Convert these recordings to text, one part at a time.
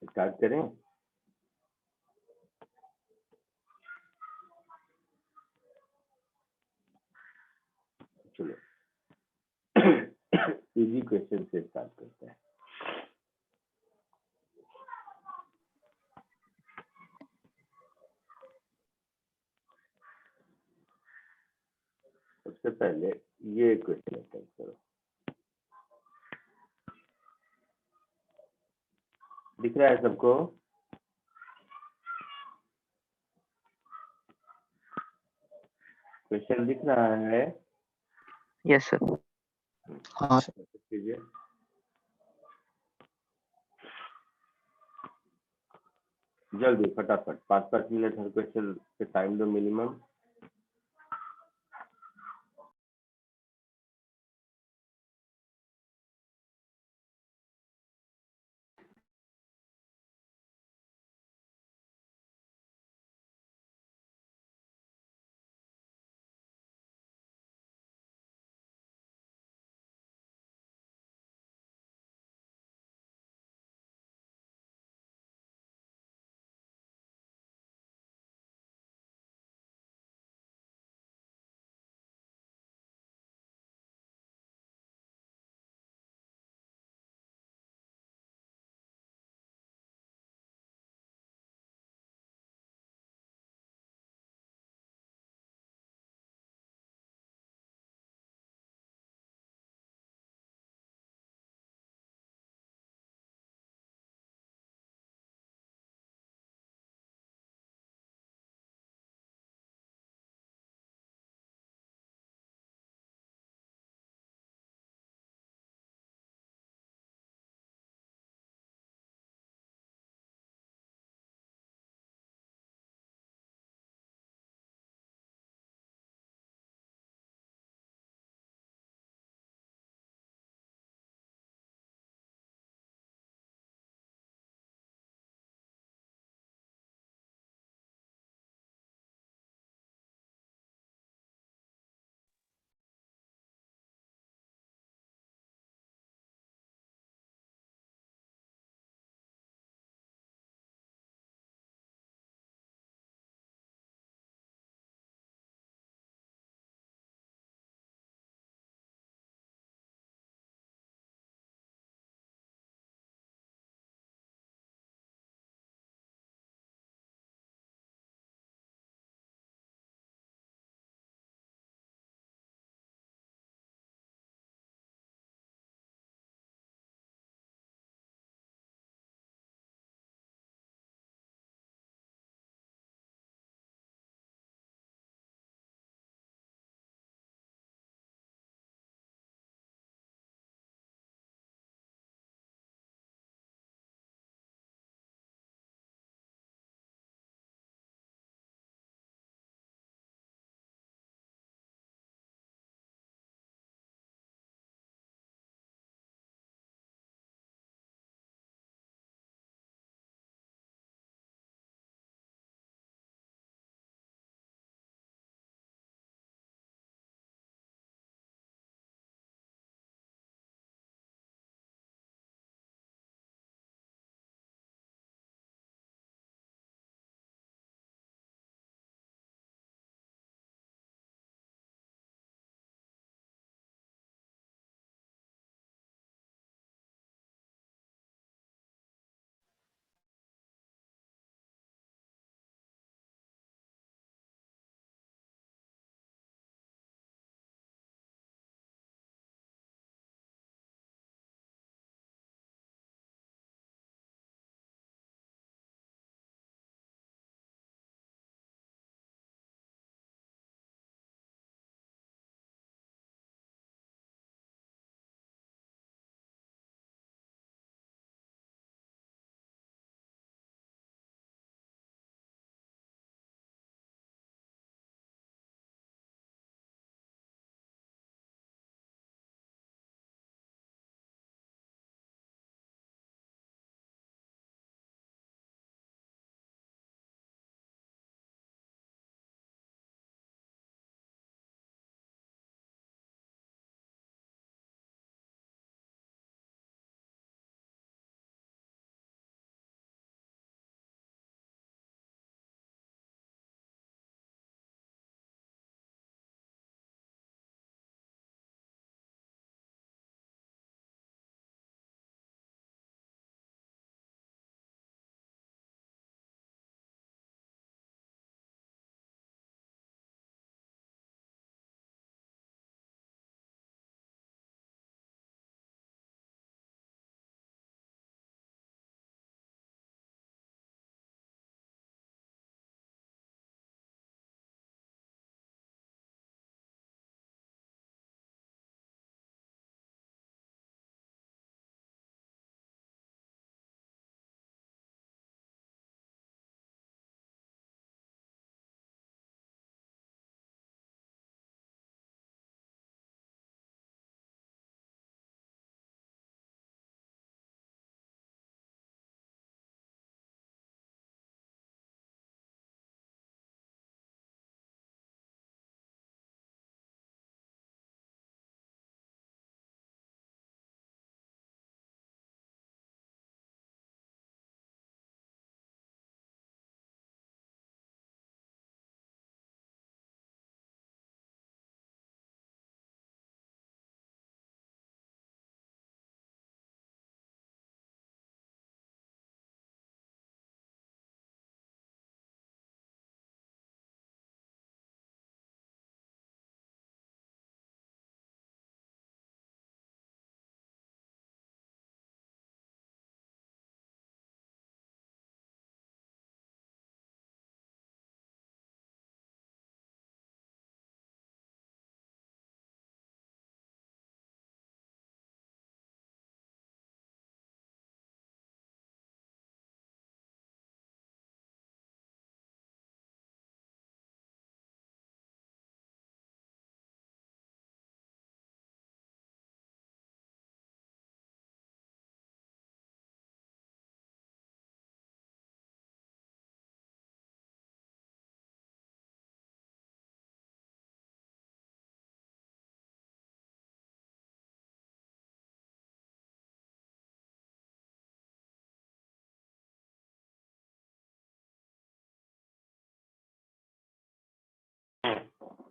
Start करें? चलो easy question से स्टार्ट करते हैं। सबसे पहले ये क्वेश्चन अटेम्प्ट करो। दिख रहा है सबको? क्वेश्चन दिख रहा है? Yes sir. हाँ सर। कीजिए। जल्दी फटाफट 5-5 मिनट हर क्वेश्चन पे टाइम दो मिनिमम।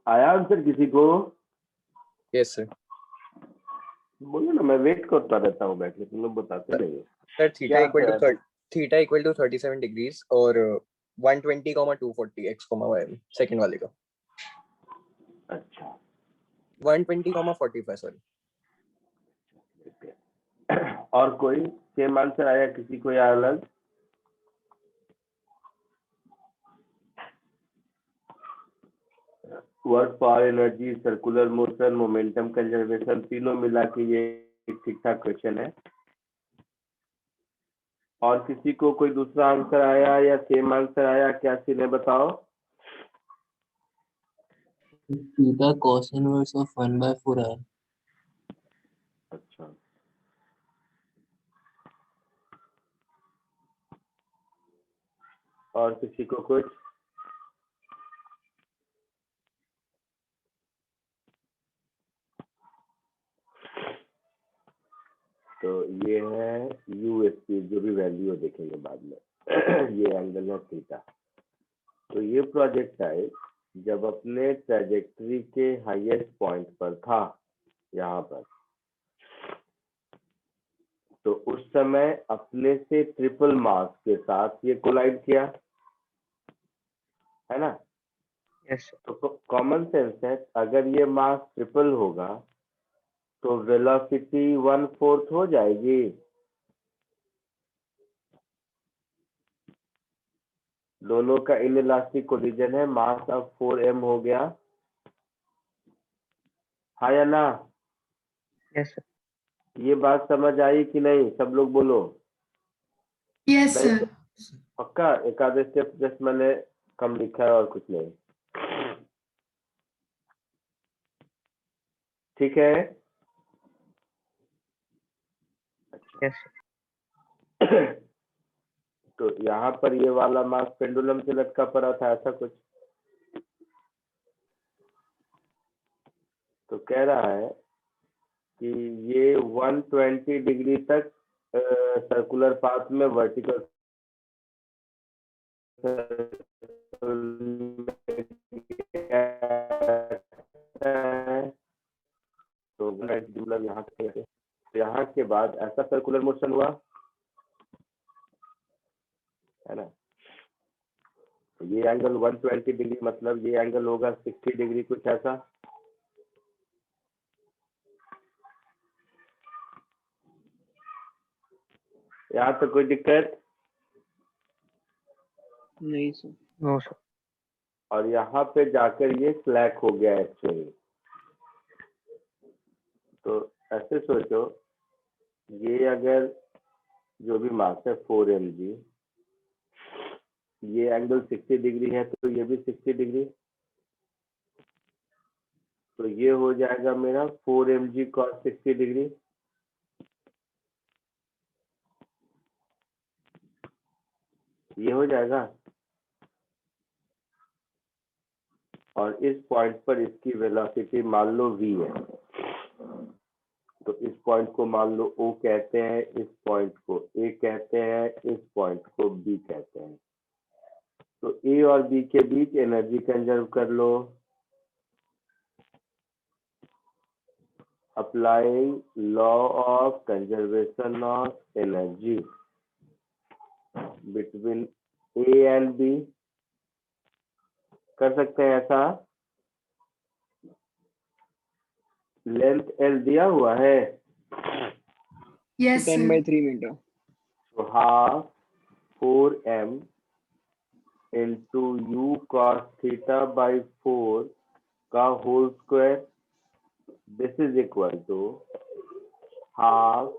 आया आंसर किसी को? Yes sir. बोलो ना, मैं वेट करता रहता हूँ बैठ के, तुम लोग बताते नहीं हो। सर थीटा क्या इक्वल answer टू है? थीटा इक्वल टू 37 डिग्रीज और 120,240 x, y में सेकंड वाले का अच्छा 120,45 सॉरी। ठीक है। और कोई सेम आंसर आया किसी को या अलग? Work, power, energy, circular motion, momentum conservation, तीनों मिला के ये एक ठीक ठाक क्वेश्चन है। और किसी को कोई दूसरा आंसर आया या सेम आंसर आया? क्या सीन है बताओ। थीटा cos इनवर्स ऑफ 1/4 है। अच्छा, और किसी को कुछ? तो ये है यूएसपी, जो भी वैल्यू देखेंगे बाद में। ये एंगल है थीटा। तो ये प्रोजेक्टाइल जब अपने ट्रेजेक्टरी के हाईएस्ट पॉइंट पर था, यहाँ पर, तो उस समय अपने से ट्रिपल मास के साथ ये कोलाइड किया, है ना? Yes, sir. तो कॉमन सेंस है, अगर ये मास ट्रिपल होगा तो वेलोसिटी 1/4 हो जाएगी। दोनों का इनइलास्टिक कोलिजन है, मास अब 4m हो गया, हाँ या ना? Yes, sir. ये बात समझ आई कि नहीं? सब लोग बोलो। यस नहीं सर। पक्का? एक आधे स्टेप जस्ट मैंने कम लिखा है और कुछ नहीं। ठीक है। Yes, sir. तो यहाँ पर ये वाला मास पेंडुलम से लटका पड़ा था, ऐसा कुछ। तो कह रहा है कि ये 120 डिग्री तक सर्कुलर पाथ में वर्टिकल तो मतलब यहाँ के बाद ऐसा सर्कुलर मोशन हुआ, है ना? तो ये एंगल 120 डिग्री, मतलब ये एंगल होगा 60 डिग्री, कुछ ऐसा। यहाँ तो कोई दिक्कत नहीं सर। No, sir. और यहाँ पे जाकर ये स्लैक हो गया एक्चुअली। तो ऐसे सोचो, ये अगर जो भी मास है 4mg, ये एंगल 60 डिग्री है, तो ये भी 60 डिग्री, तो ये हो जाएगा मेरा 4mg cos 60 डिग्री। ये हो जाएगा। और इस पॉइंट पर इसकी वेलोसिटी मान लो v है, तो इस पॉइंट को मान लो O कहते हैं, इस पॉइंट को A कहते हैं, इस पॉइंट को B कहते हैं। तो A और B के बीच एनर्जी कंजर्व कर लो। Applying law of conservation of energy between A and B, कर सकते हैं ऐसा। लेंथ L दिया हुआ है, यस सर। 10/3 मीटर। तो half 4m into u cos theta by 4 का whole square, this is equal to half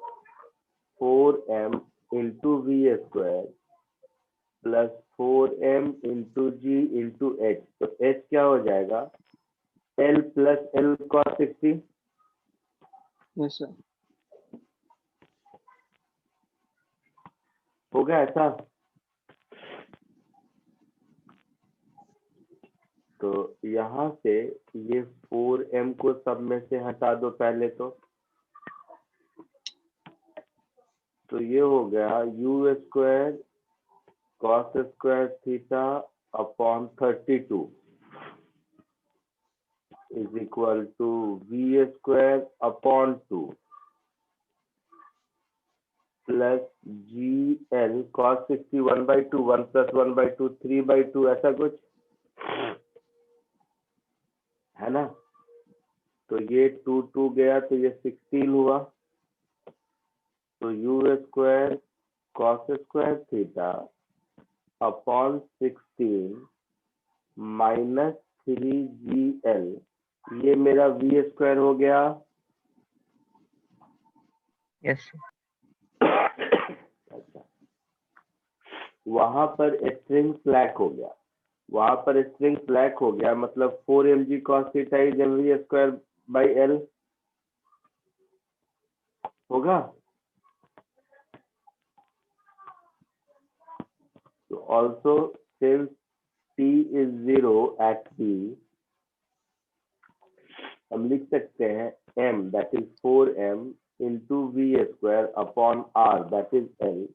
4m into V square plus 4m into g into h. तो h क्या हो जाएगा? L plus L cos 60। Yes sir. हो गया ऐसा? तो यहाँ से ये 4m को सब में से हटा दो पहले तो ये हो गया u square cos square theta upon 32। Is equal to V square upon 2 plus g L cos 60 1/2 1 + 1/2 3/2 ऐसा कुछ है ना। तो ये 2 गया तो ये 16 हुआ। तो u square cos square theta upon 16 minus 3GL, ये मेरा वी स्क्वायर हो गया। Yes, sir. अच्छा, वहां पर स्ट्रिंग फ्लैट हो गया, वहां पर स्ट्रिंग फ्लैट हो गया, मतलब 4 mg cos theta is mv square by L होगा। तो also since t is 0 at p, हम लिख सकते हैं m that is 4m into V square upon r that is l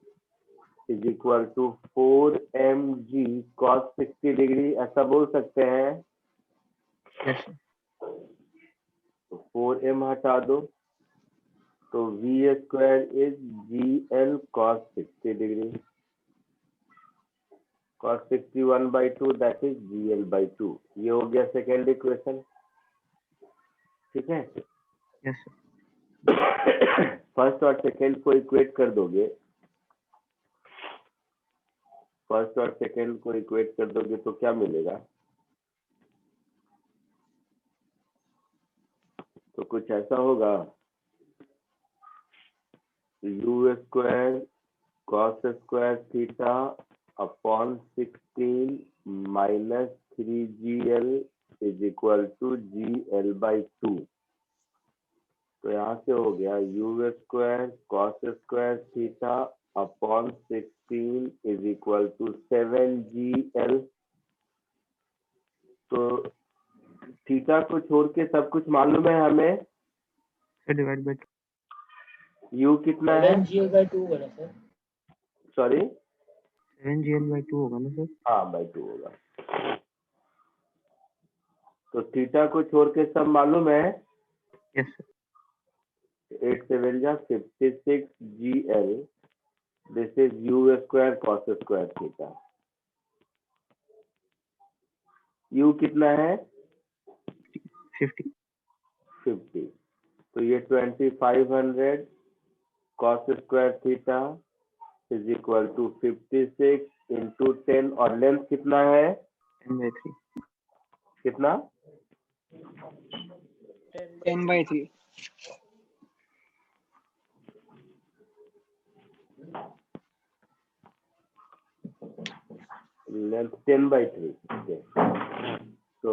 is equal to 4mg cos 60 degree, ऐसा बोल सकते हैं। Yes, sir. तो 4m हटा दो तो V square is GL cos 60 degree, cos 60 1/2 that is GL/2। ये हो गया सेकेंड इक्वेशन, ठीक है। Yes, sir. फर्स्ट और सेकेंड को इक्वेट कर दोगे, फर्स्ट और सेकेंड को इक्वेट कर दोगे तो क्या मिलेगा। तो कुछ ऐसा होगा, u square cos square theta upon 16 minus 3GL is equal to GL/2। तो यहाँ से हो गया u square cos square theta upon 16 is equal to 7GL। तो थीटा को छोड़ के सब कुछ मालूम है हमें। So divide by 2. यू कितना है, 7GL/2 होगा ना सर? सॉरी 7GL/2 होगा ना सर? हाँ बाई 2 होगा। तो थीटा को छोड़ के सब मालूम है। Yes, sir. 8 7 जा 56 GL, this is u square cos square theta. U कितना है 50. 50, तो ये 2500 cos square theta is equal to 56 into 10, और लेंथ कितना है 10/3. कितना 10/3. Length 10/3, okay. तो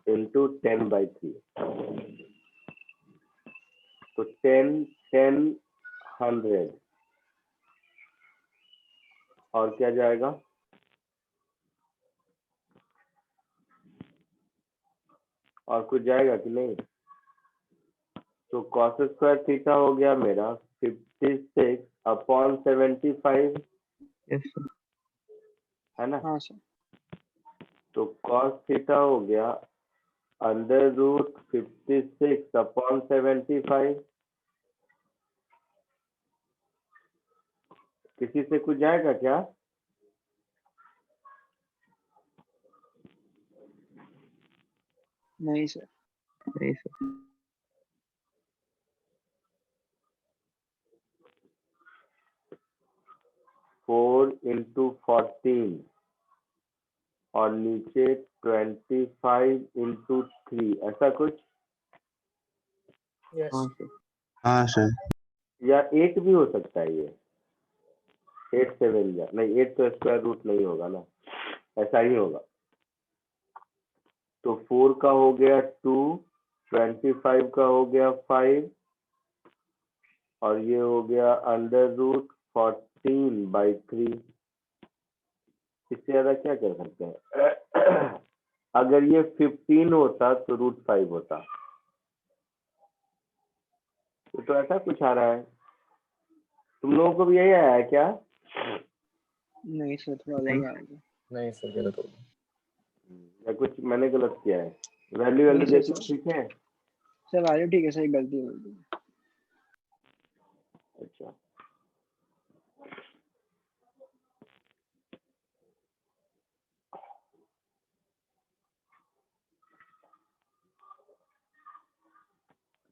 इंटू 10/3, तो 10 10 100, और क्या जाएगा, और कुछ जाएगा कि नहीं। तो कॉस स्क्वायर थीटा हो गया मेरा 56 अपॉन 75, Yes, sir. है ना। हाँ सर. तो कॉस थीटा हो गया √56 अपॉन 75। किसी से कुछ जाएगा क्या। नहीं सर. नहीं सर. 4 इंटू 14 और नीचे 25 इंटू 3, ऐसा कुछ, Yes. हाँ सर. हाँ सर। या 8 भी हो सकता है। ये 8 7 या नहीं, 8 तो स्क्वायर रूट नहीं होगा ना, ऐसा ही होगा। तो 4 का हो गया 2, 25 का हो गया 5, और ये हो गया √14/3। इससे ज्यादा क्या कर सकते हैं। अगर ये 15 होता तो √5 होता। तो ऐसा कुछ आ रहा है। तुम लोगों को भी यही आया है क्या। नहीं सर, थोड़ा नहीं. अलग आएगा. नहीं सर, गलत हो गया। या कुछ मैंने गलत किया है। वैल्यू नहीं देख सर, लो, ठीक है। सर वैल्यू ठीक है सर, गलती हो गई। अच्छा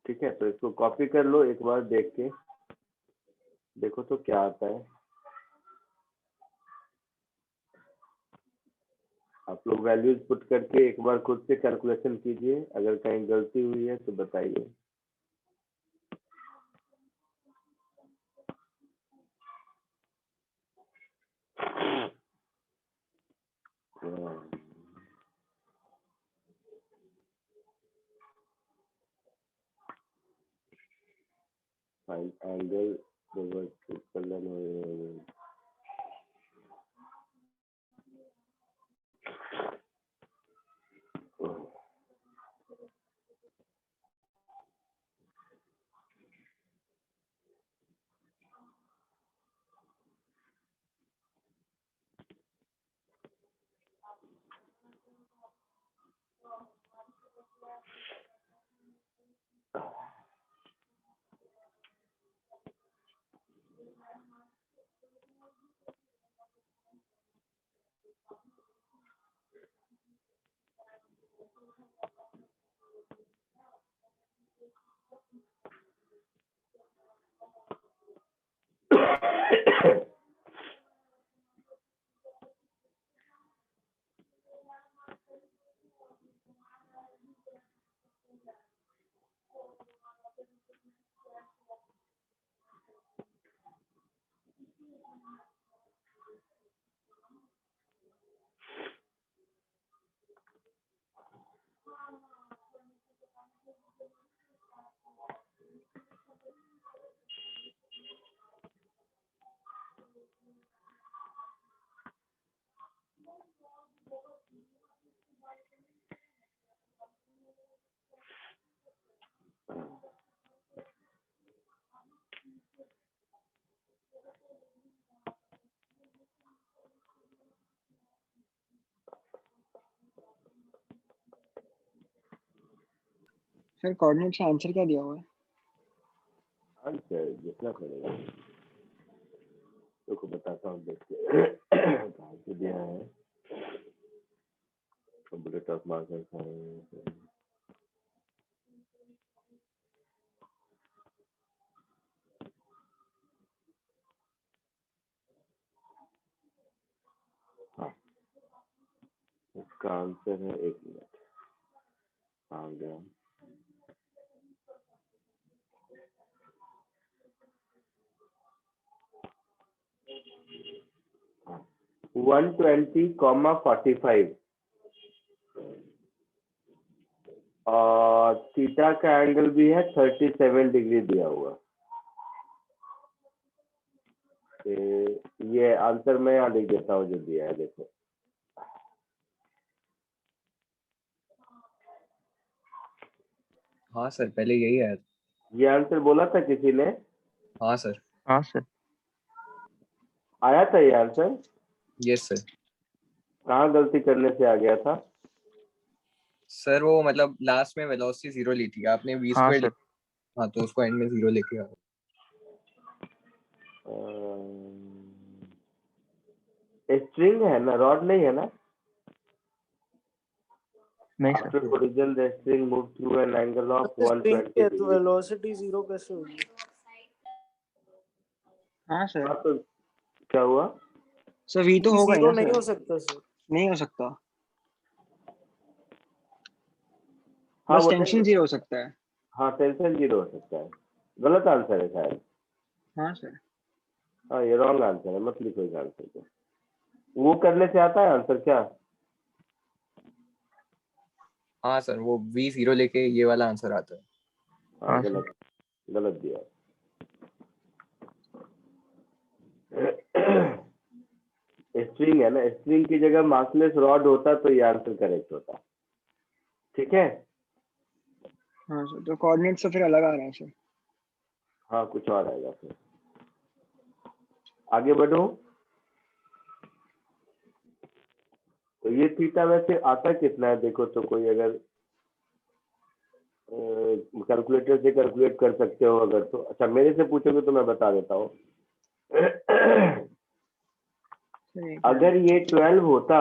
ठीक है, तो इसको कॉपी कर लो, एक बार देख के देखो तो क्या आता है। आप लोग वैल्यूज पुट करके एक बार खुद से कैलकुलेशन कीजिए, अगर कहीं गलती हुई है तो बताइए। फाइंड एंगल सर कोऑर्डिनेट से आंसर क्या दिया हुआ है? आंसर जितना पड़ेगा तो बताता हूँ, देख के कहाँ से दिया है। कंप्यूटर ऑफ मार्कर 1 मिनट आ गया। हाँ, 120,45 और थीटा का एंगल भी है 37 डिग्री दिया हुआ। ये आंसर मैं यहाँ लिख देता हूँ जो दिया है, देखो। हाँ सर, पहले यही है। ये आंसर बोला था किसी ने? हाँ सर। हाँ सर। आया था ये आंसर? Yes sir. कहाँ गलती करने से आ गया था? सर वो मतलब लास्ट में वेलोसिटी 0 ली थी आपने, v हाँ स्क्वायर। सर। हाँ, तो उसको एंड में 0 लेके आओ। स्ट्रिंग है ना, रॉड नहीं है ना? नहीं sir. After collision, the string moves through an angle of string 120 है तो degree. वेलोसिटी 0 कैसे होगी? हाँ सर। हाँ, तो क्या हुआ? सर वी तो होगा ही 0 ना नहीं सर, हो सकता सर। नहीं हो सकता, हाँ बस वो टेंशन नहीं, 0 हो सकता है। हाँ टेंशन 0 हो सकता है। गलत आंसर है शायद। हाँ सर। हाँ ये रॉन्ग आंसर है, मत लिखो इस आंसर को। वो करने से आता है आंसर क्या? हाँ सर, वो v 0 लेके ये वाला आंसर आता है। हाँ हाँ सर। गलत, गलत दिया। स्ट्रिंग है ना, स्ट्रिंग की जगह मासलेस रॉड होता तो ये आंसर करेक्ट होता। ठीक है। हाँ सर, तो कोऑर्डिनेट से फिर अलग आ रहा है सर। हाँ कुछ और आएगा फिर। आगे बढ़ो। तो ये थीटा वैसे आता कितना है देखो तो, कोई अगर कैलकुलेटर से कैलकुलेट कर सकते हो अगर तो। अच्छा मेरे से पूछोगे तो मैं बता देता हूँ। सही है। अगर ये 12 होता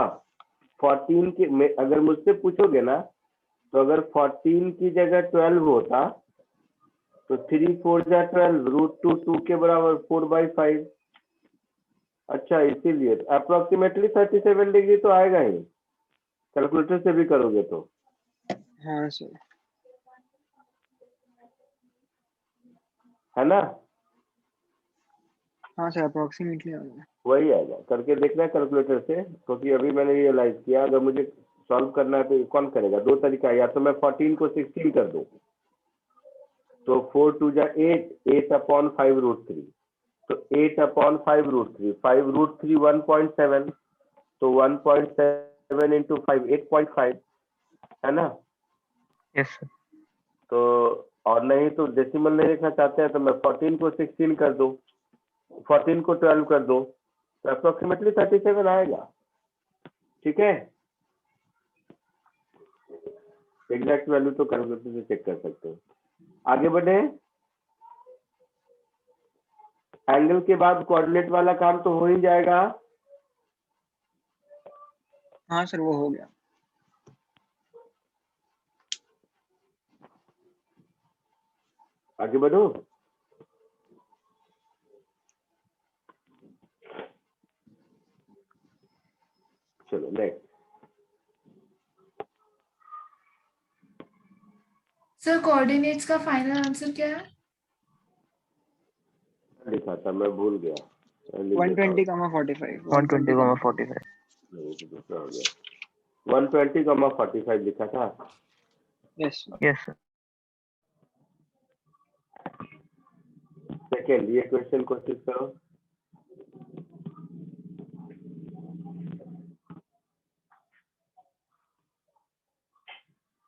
14 के अगर मुझसे पूछोगे ना, तो अगर 14 की जगह 12 होता तो 3 4 जा 12, √2 के बराबर 4/5। अच्छा इसीलिए अप्रोक्सीमेटली 37 डिग्री तो आएगा ही, कैलकुलेटर से भी करोगे तो। हाँ सर। है ना, हाँ सर अप्रोक्सीमेटली आ गया। वही आएगा। करके देखना कैलकुलेटर से, क्योंकि अभी मैंने रियलाइज किया अगर मुझे सॉल्व करना है तो कौन करेगा। दो तरीका है, या तो मैं 14 को 16 कर दूं तो 4 2 जा 8, 8/5 √3, तो 8/5 √3, 5 √3 1.7, तो 1.7 into 5 8.5, है ना। Yes, sir. तो और नहीं तो डेसिमल नहीं लिखना चाहते हैं तो मैं 14 को 16 कर दूं, 14 को 12 कर दूं, तो अप्रोक्सीमेटली 37 आएगा। ठीक है, एग्जैक्ट वैल्यू तो कैलकुलेटर से चेक कर सकते हो। आगे बढ़े। एंगल के बाद कोऑर्डिनेट वाला काम तो हो ही जाएगा। हाँ सर वो हो गया। आगे बढ़ो। चलो नेक्स्ट। सर कोऑर्डिनेट्स का फाइनल आंसर क्या है? लिखा था मैं भूल गया, लिख देता हूँ। 120,45 120,45. नहीं, तो दूसरा हो गया। 120,45 लिखा था। यस। Yes, sir. सेकेंड ये क्वेश्चन कोशिश करो।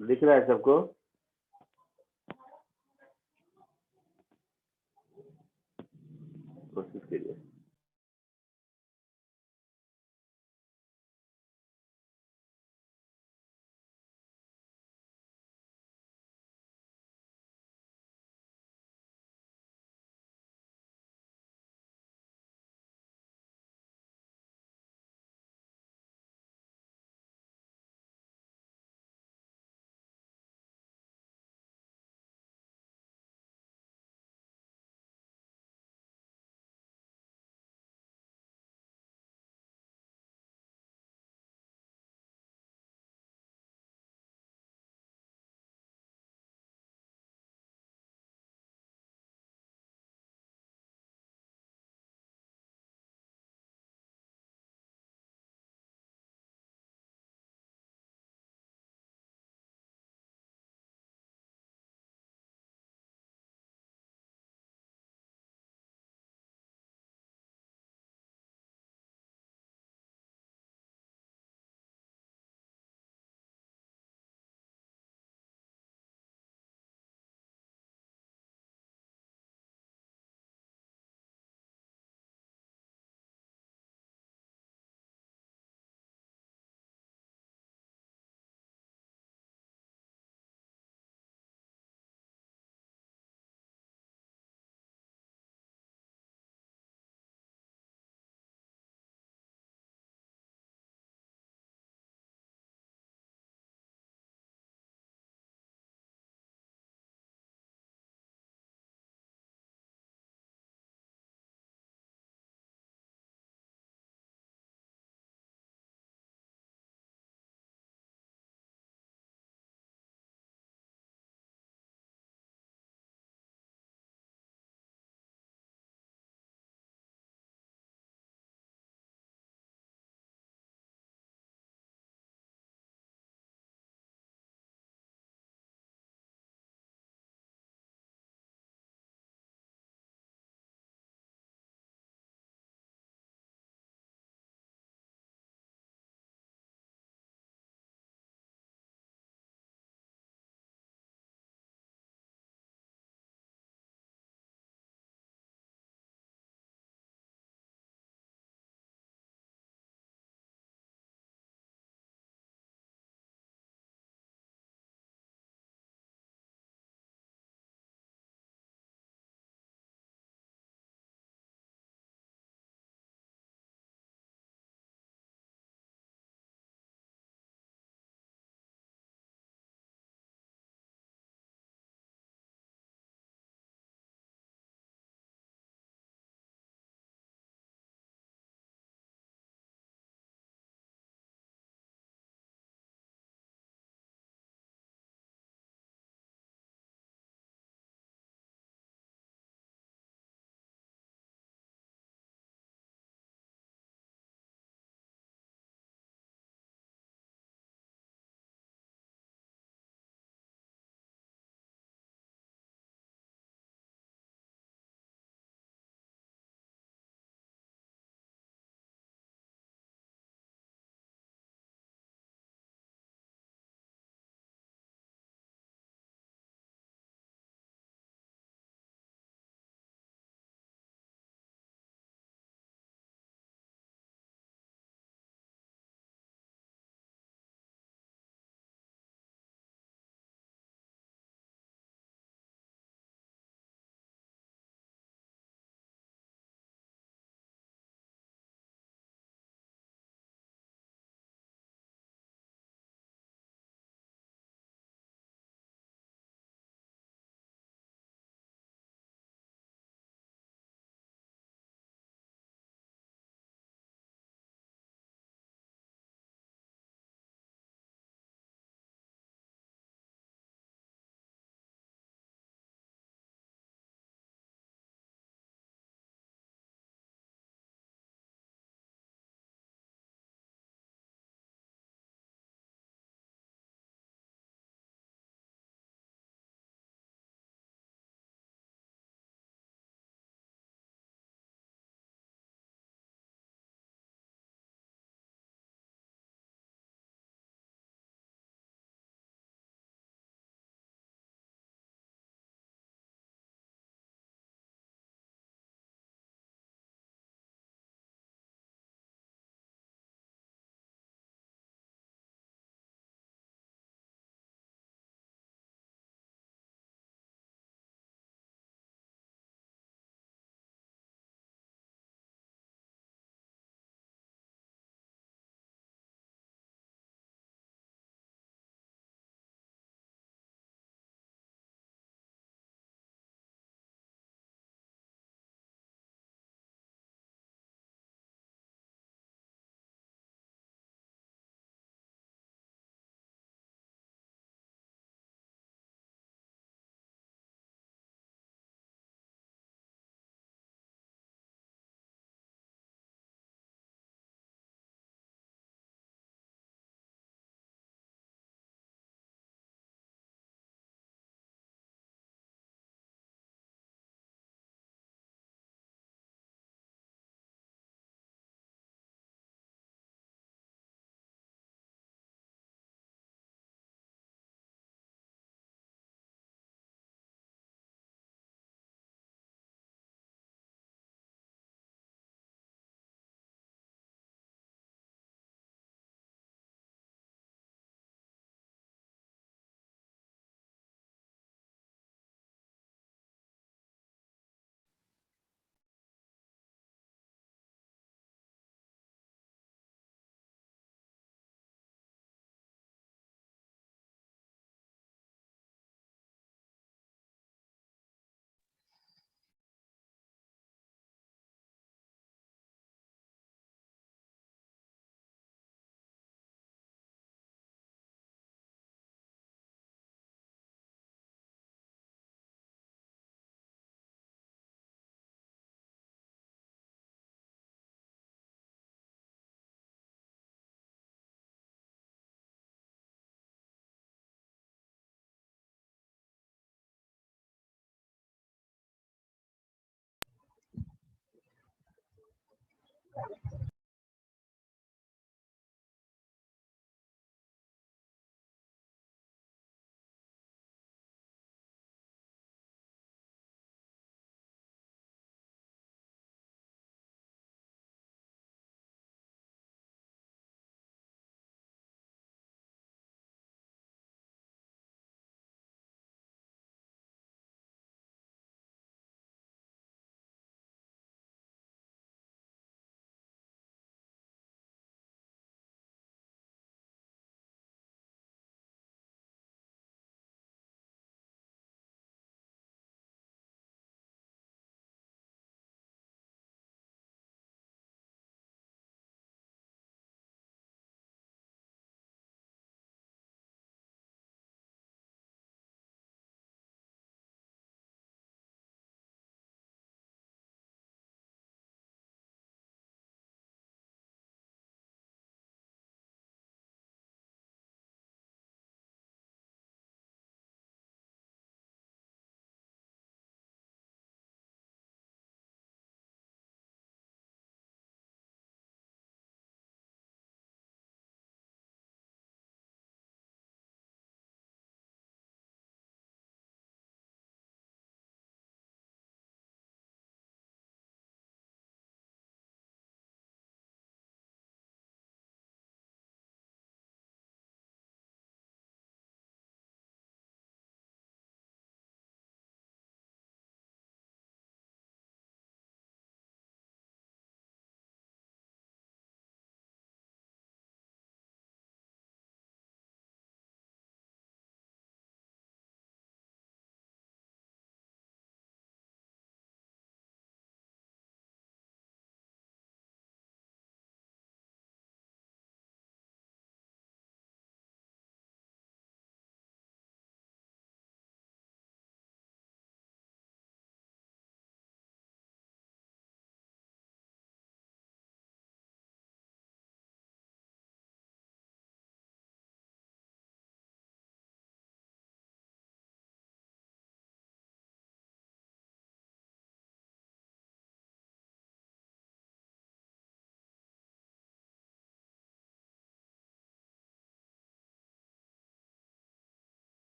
दिख रहा है सबको? कोशिश कीजिए।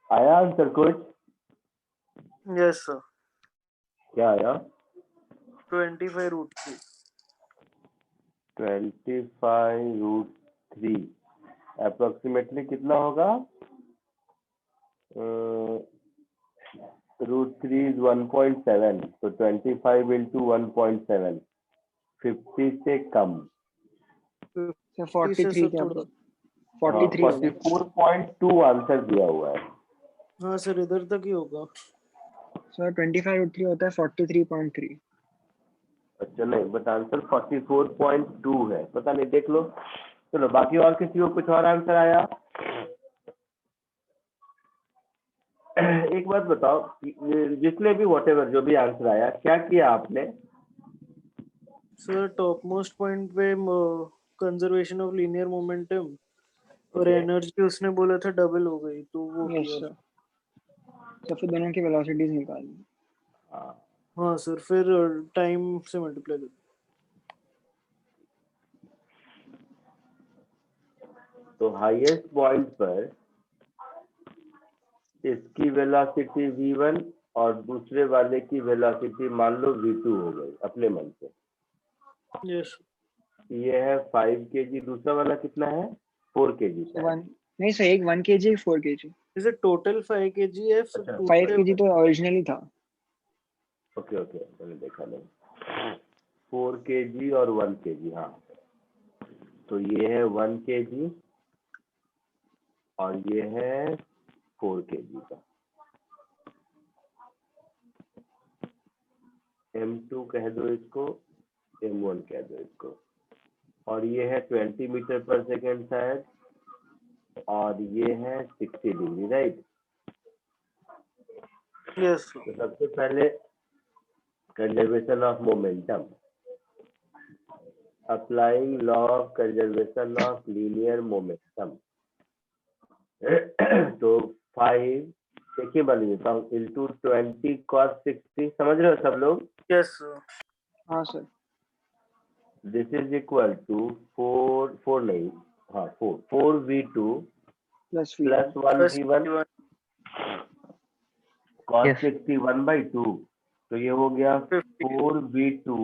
आया आंसर कुछ? Yes sir. क्या आया? 25√3। 25√3 अप्रोक्सीमेटली कितना होगा? √3 is 1.7, तो 25 into 1.7 50 से कम। सर 50 से 43 सर क्या थोड़ा। 43 होगा। 44.2 आंसर दिया हुआ है। हाँ सर इधर तक ही होगा। सर 25√3 होता है 43.3। अच्छा नहीं, बट आंसर 44.2 है, पता नहीं, देख लो। चलो बाकी और किसी को कुछ और आंसर आया? एक बात बताओ, जिसने भी व्हाटएवर जो भी आंसर आया, क्या किया आपने? सर टॉप मोस्ट पॉइंट पे कंजर्वेशन ऑफ लीनियर मोमेंटम और एनर्जी उसने बोला था डबल हो गई तो वो यस किया। सर। तो फिर दोनों की वेलोसिटीज निकालनी। हाँ, हाँ सर फिर टाइम से मल्टीप्लाई कर। तो हाईएस्ट पॉइंट पर इसकी वेलोसिटी v1 और दूसरे वाले की वेलोसिटी मान लो v2 हो गई अपने मन से। यस ये है 5 kg, दूसरा वाला कितना है? 4 kg तो शायद। नहीं सर, एक 1 kg 4 kg। इसे टोटल 5 kg है फिर अच्छा, 5 kg तो ओरिजिनली था। ओके ओके, मैंने देखा नहीं। 4 kg और 1 kg, हाँ। तो ये है 1 kg और ये है 4 kg का। M2 कह दो इसको, M1 कह दो इसको, और ये है 20 मीटर पर सेकेंड शायद, और ये है 60 डिग्री, राइट। Yes sir. तो सबसे पहले conservation of momentum, applying law of conservation of linear momentum. तो 5 देखिए बन देता हूँ इंटू 20 cos 60, समझ रहे हो सब लोग। Yes sir. हाँ sir. This is equal to 4 नहीं, हाँ 4v2 plus plus 1v1 cos Yes. 60 1/2, तो ये हो गया 4v2,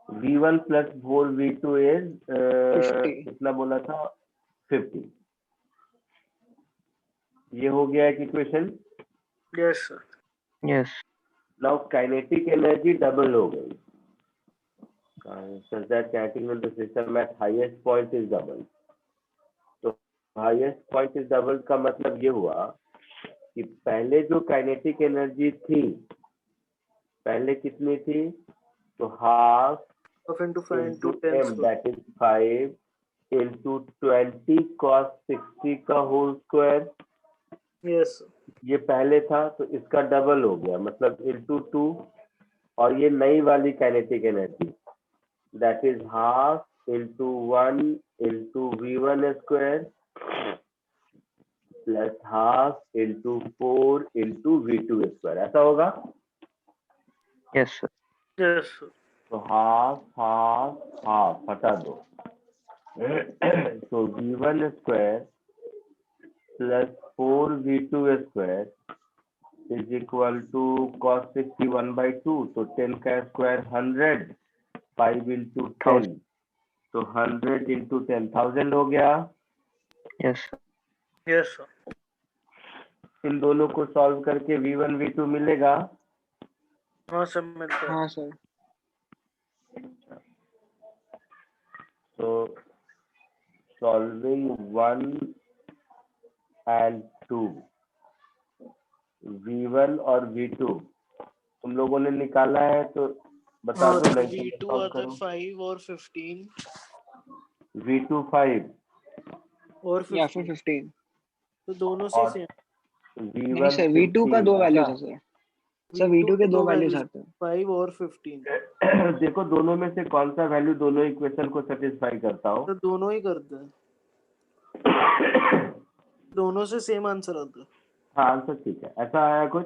v1 plus 4v2 is 50. कितना बोला था, 50। ये हो गया एक equation. Yes sir. Yes. Now kinetic energy double हो गई, such that kinetic energy system at highest point is double। तो highest point is double का मतलब ये हुआ कि पहले जो काइनेटिक एनर्जी थी, पहले कितनी थी, तो half half into 5 into into 10 m, that is 5 into 20 cos 60 का होल स्क्वायर। Yes sir. ये पहले था तो इसका डबल हो गया, मतलब इंटू 2, और ये नई वाली kinetic energy that is half into 1 into v1 square plus half into 4 into v2 square, ऐसा होगा। Yes, sir. Yes sir. तो हाफ हाफ हाफ हटा दो, तो v1 square plus 4v2 square is equal to cos 60 1/2, तो 10 का square 100, 5 into 10, तो 100 into 10 1000 हो गया। Yes, sir. Yes sir. इन दोनों को सॉल्व करके v1 v2 मिलेगा। हाँ सर मिलता है। हाँ सर। तो सॉल्विंग 1 and 2, v1 और v2 तुम लोगों ने निकाला है तो बता हाँ दो। सर नहीं V2 तो आता है करो। 5 और 15 v2 5 और या 15, फिर 15। तो दोनों से और सेम। नहीं v1 सर, V2 का 2 वैल्यूज है अच्छा। सर। सर V2 के 2 वैल्यूज values, आते हैं। 5 और 15, देखो दोनों में से कौन सा वैल्यू दोनों इक्वेशन को सेटिस्फाई करता हो। तो दोनों ही करते हैं, दोनों से सेम आंसर आता है। हाँ आंसर ठीक है, ऐसा आया कुछ।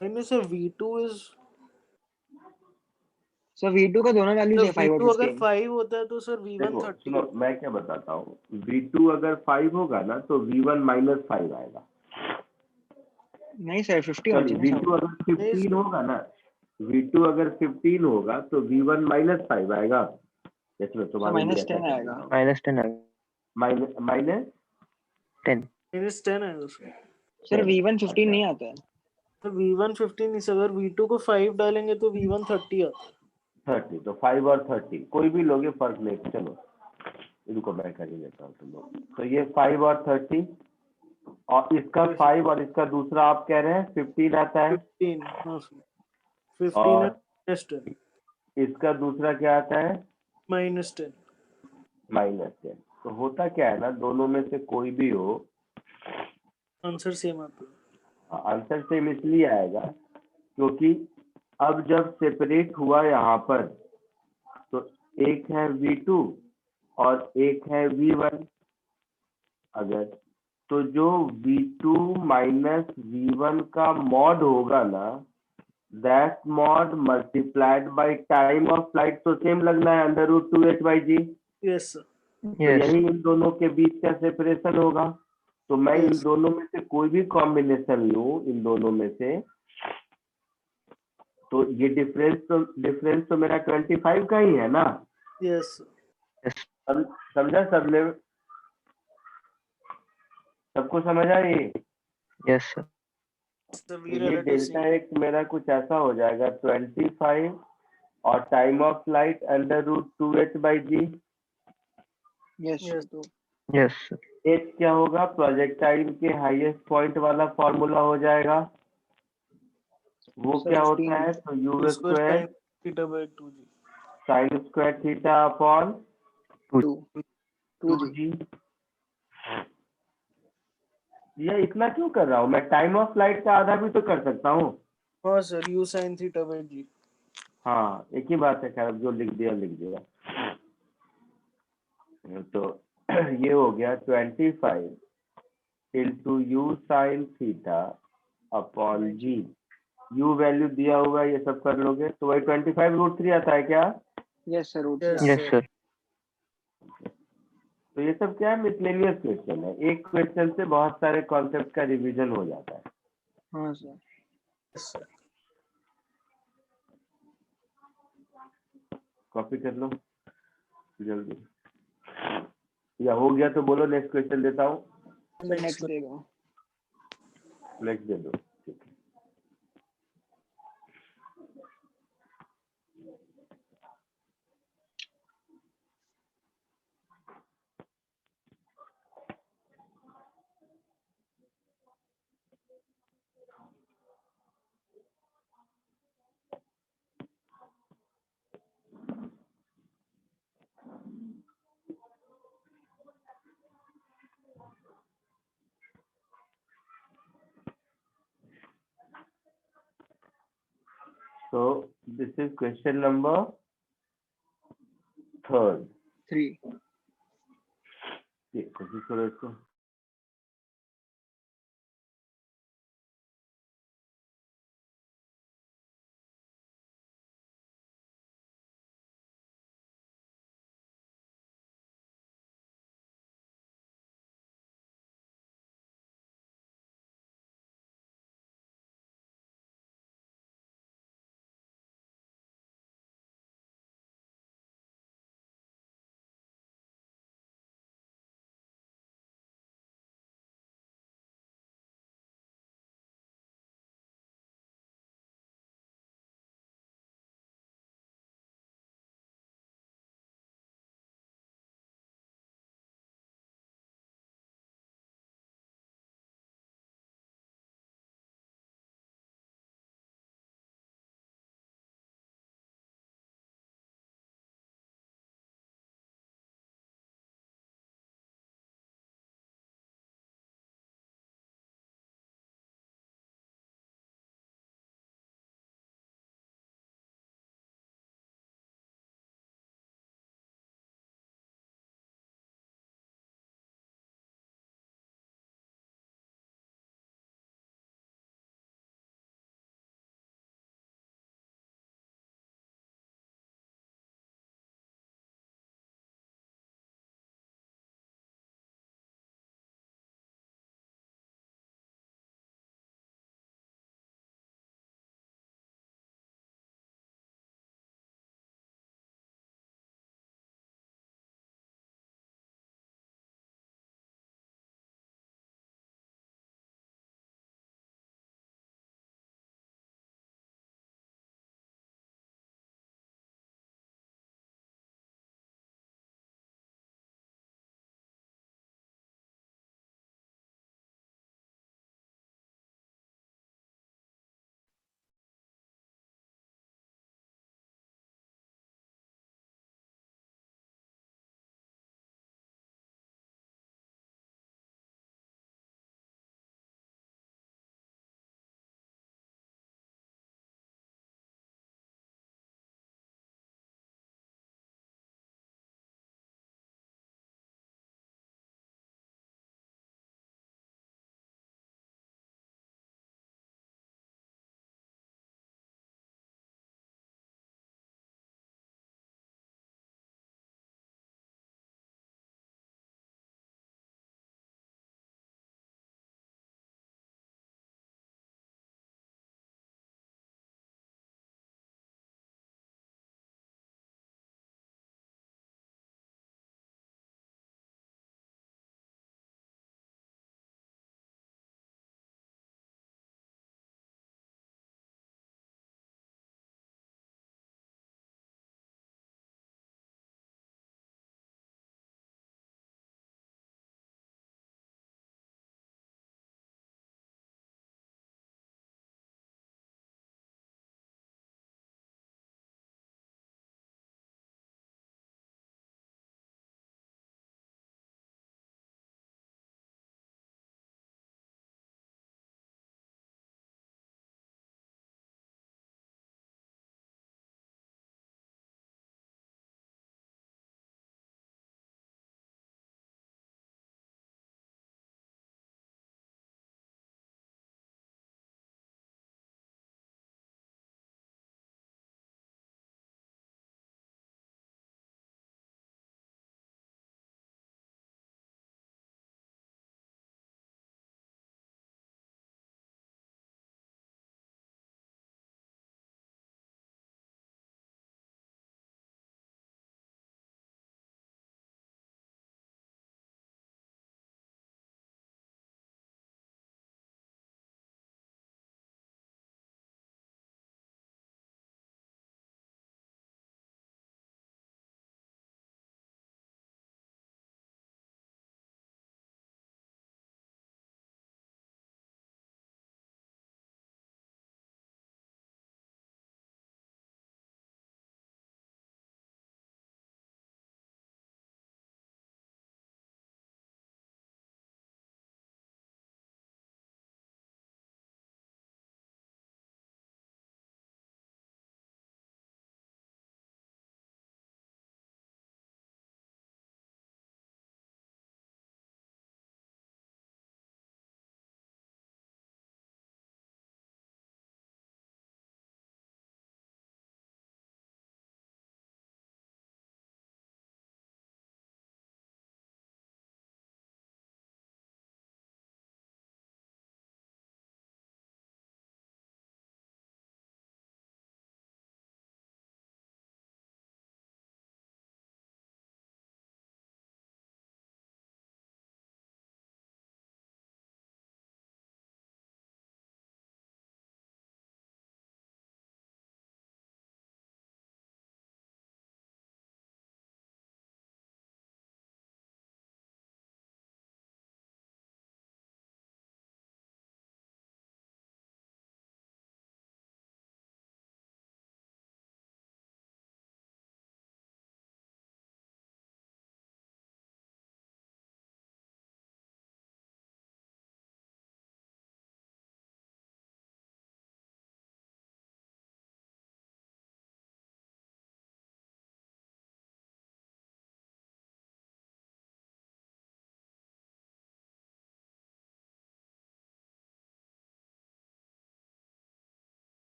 नहीं sir V2 is, sir V2 का दोनों वैल्यूज है 5 और V2 अगर 15। 5 होता है तो सर V1 देखो 30 सुनो, होता है। मैं क्या बताता हूँ, v2 अगर 5 होगा ना तो v1 -5 आएगा। नहीं सर 50 होना सॉरी चाहिए ना v2 सर। अगर 15 होगा ना, v2 अगर 15 होगा तो v1 -5 आएगा। इसमें सर तुम्हारे लिए ऐसा -10 कर आएगा। देता हूँ, -10. माइनस 10. -10 है उसमें। सर V1 15 नहीं आता है। तो V1 15 इस, अगर V2 को 5 डालेंगे तो V1 30 आता है। 30, तो 5 और 30 कोई भी लोगे फर्क नहीं। चलो इनको मैं कर ही लेता हूँ तुम लोग। तो ये 5 और 30, और इसका 5 और इसका दूसरा आप कह रहे हैं 15 आता है, 15 हाँ सर, 15 और -10 इसका दूसरा क्या आता है, -10। -10। तो होता क्या है ना, दोनों में से कोई भी हो आंसर सेम आता है। आंसर सेम इसलिए आएगा क्योंकि अब जब सेपरेट हुआ यहाँ पर, तो एक है v2 और एक है v1। अगर तो जो v2 माइनस v1 का मॉड होगा ना, that mod multiplied by time of flight, तो सेम लगना है √2h/g। Yes sir. तो Yes. यही इन दोनों के बीच का सेपरेशन होगा। तो मैं इन Yes. दोनों में से कोई भी कॉम्बिनेशन लूं, इन दोनों में से, तो ये डिफरेंस तो मेरा 25 का ही है ना। यस समझा सबने, सबको समझ आई। Yes, sir. सर। तो ये डेल्टा एक मेरा कुछ ऐसा हो जाएगा 25 और time of flight √2h/g। Yes Yes. तो Yes, sir. एच क्या होगा, प्रोजेक्टाइल के हाईएस्ट पॉइंट वाला फॉर्मूला हो जाएगा। वो क्या होता है, तो u square theta by 2g। Sine square theta upon 2 to 2g। जी। ये इतना क्यों कर रहा हूँ मैं, टाइम ऑफ फ्लाइट का आधा भी तो कर सकता हूँ। हाँ sir, u sin theta by g। हाँ एक ही बात है, खैर अब जो लिख दिया लिख दिया। तो ये हो गया 25 into u sine theta upon g. U value दिया हुआ है, ये सब कर लोगे तो वही 25√3 आता है क्या। यस सर, रूट Yes, से। Yes, sir. तो ये सब क्या है, मिसलेनियस क्वेश्चन है, एक क्वेश्चन से बहुत सारे कॉन्सेप्ट का रिवीजन हो जाता है। हाँ सर। yes, sir. कॉपी कर लो जल्दी, या हो गया तो बोलो नेक्स्ट क्वेश्चन देता हूँ। सर नेक्स्ट देगा। नेक्स्ट दे दो। So this is question number 3rd। 3। कोशिश करो इसको।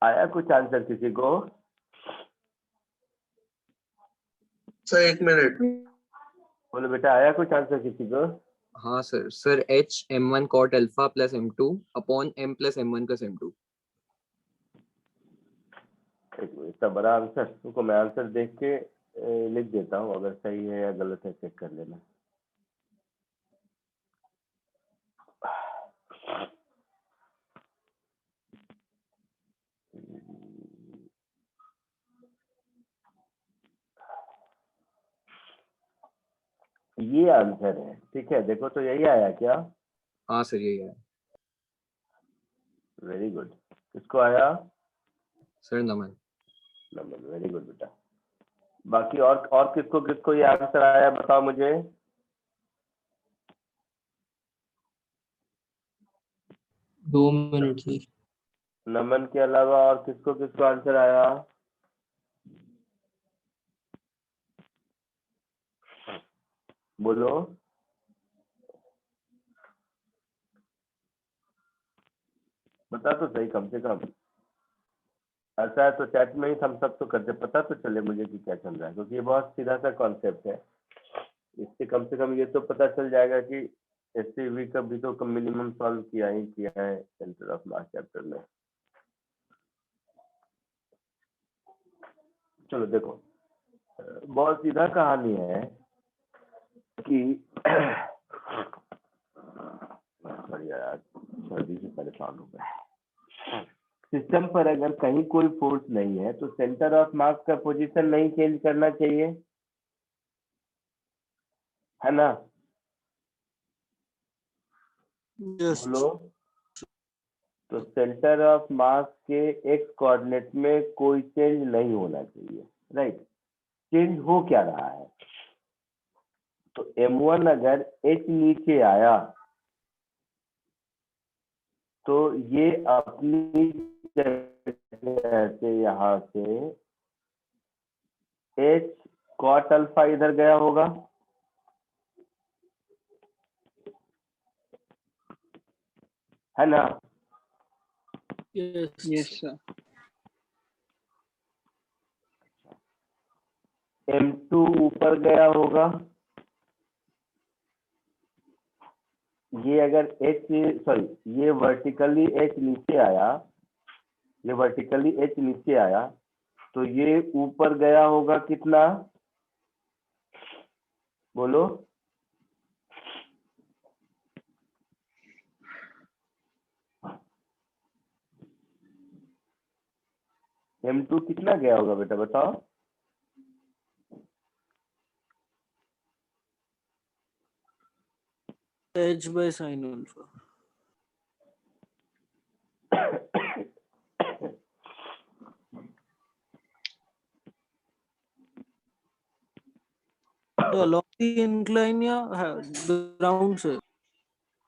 आया कुछ आंसर किसी को? सर एक मिनट। बोलो बेटा, आया कुछ आंसर किसी को? हाँ sir H m1 cot alpha plus m2 upon m plus m1 plus m2। इतना बड़ा आंसर, तुमको मैं आंसर देख के लिख देता हूँ, अगर सही है या गलत है चेक कर लेना। ये आंसर है, ठीक है। देखो तो यही आया क्या? हाँ सर यही है। Very good. किसको आया? सर नमन। नंबर, वेरी गुड बेटा। बाकी और किसको किसको ये आंसर आया बताओ मुझे। दो मिनट सर। नमन के अलावा और किसको किसको आंसर आया? बोलो। बता तो सही कम से कम। ऐसा है तो चैट में ही हम सब तो करते, पता तो चले मुझे कि क्या चल रहा है, क्योंकि ये बहुत सीधा सा कॉन्सेप्ट है। इससे कम से कम ये तो पता चल जाएगा कि एससीवी का भी तो मिनिमम सॉल्व किया ही किया है सेंटर ऑफ मास चैप्टर में। चलो देखो, बहुत सीधा कहानी है कि सॉरी यार, सर्दी से परेशान हो गए। सिस्टम पर अगर कहीं कोई फोर्स नहीं है तो सेंटर ऑफ मास का पोजीशन नहीं चेंज करना चाहिए, है ना? बोलो। तो सेंटर ऑफ मास के एक्स कोऑर्डिनेट में कोई चेंज नहीं होना चाहिए, राइट? चेंज हो क्या रहा है? तो m1 अगर h नीचे आया तो ये अपनी जगह से यहाँ से h कॉट अल्फा इधर गया होगा, है ना? Yes sir. m2 ऊपर गया होगा, ये अगर h सॉरी ये वर्टिकली h नीचे आया ये वर्टिकली एच नीचे आया तो ये ऊपर गया होगा कितना, बोलो। M2 कितना गया होगा बेटा बताओ। H by sin alpha. तो along the incline या ground से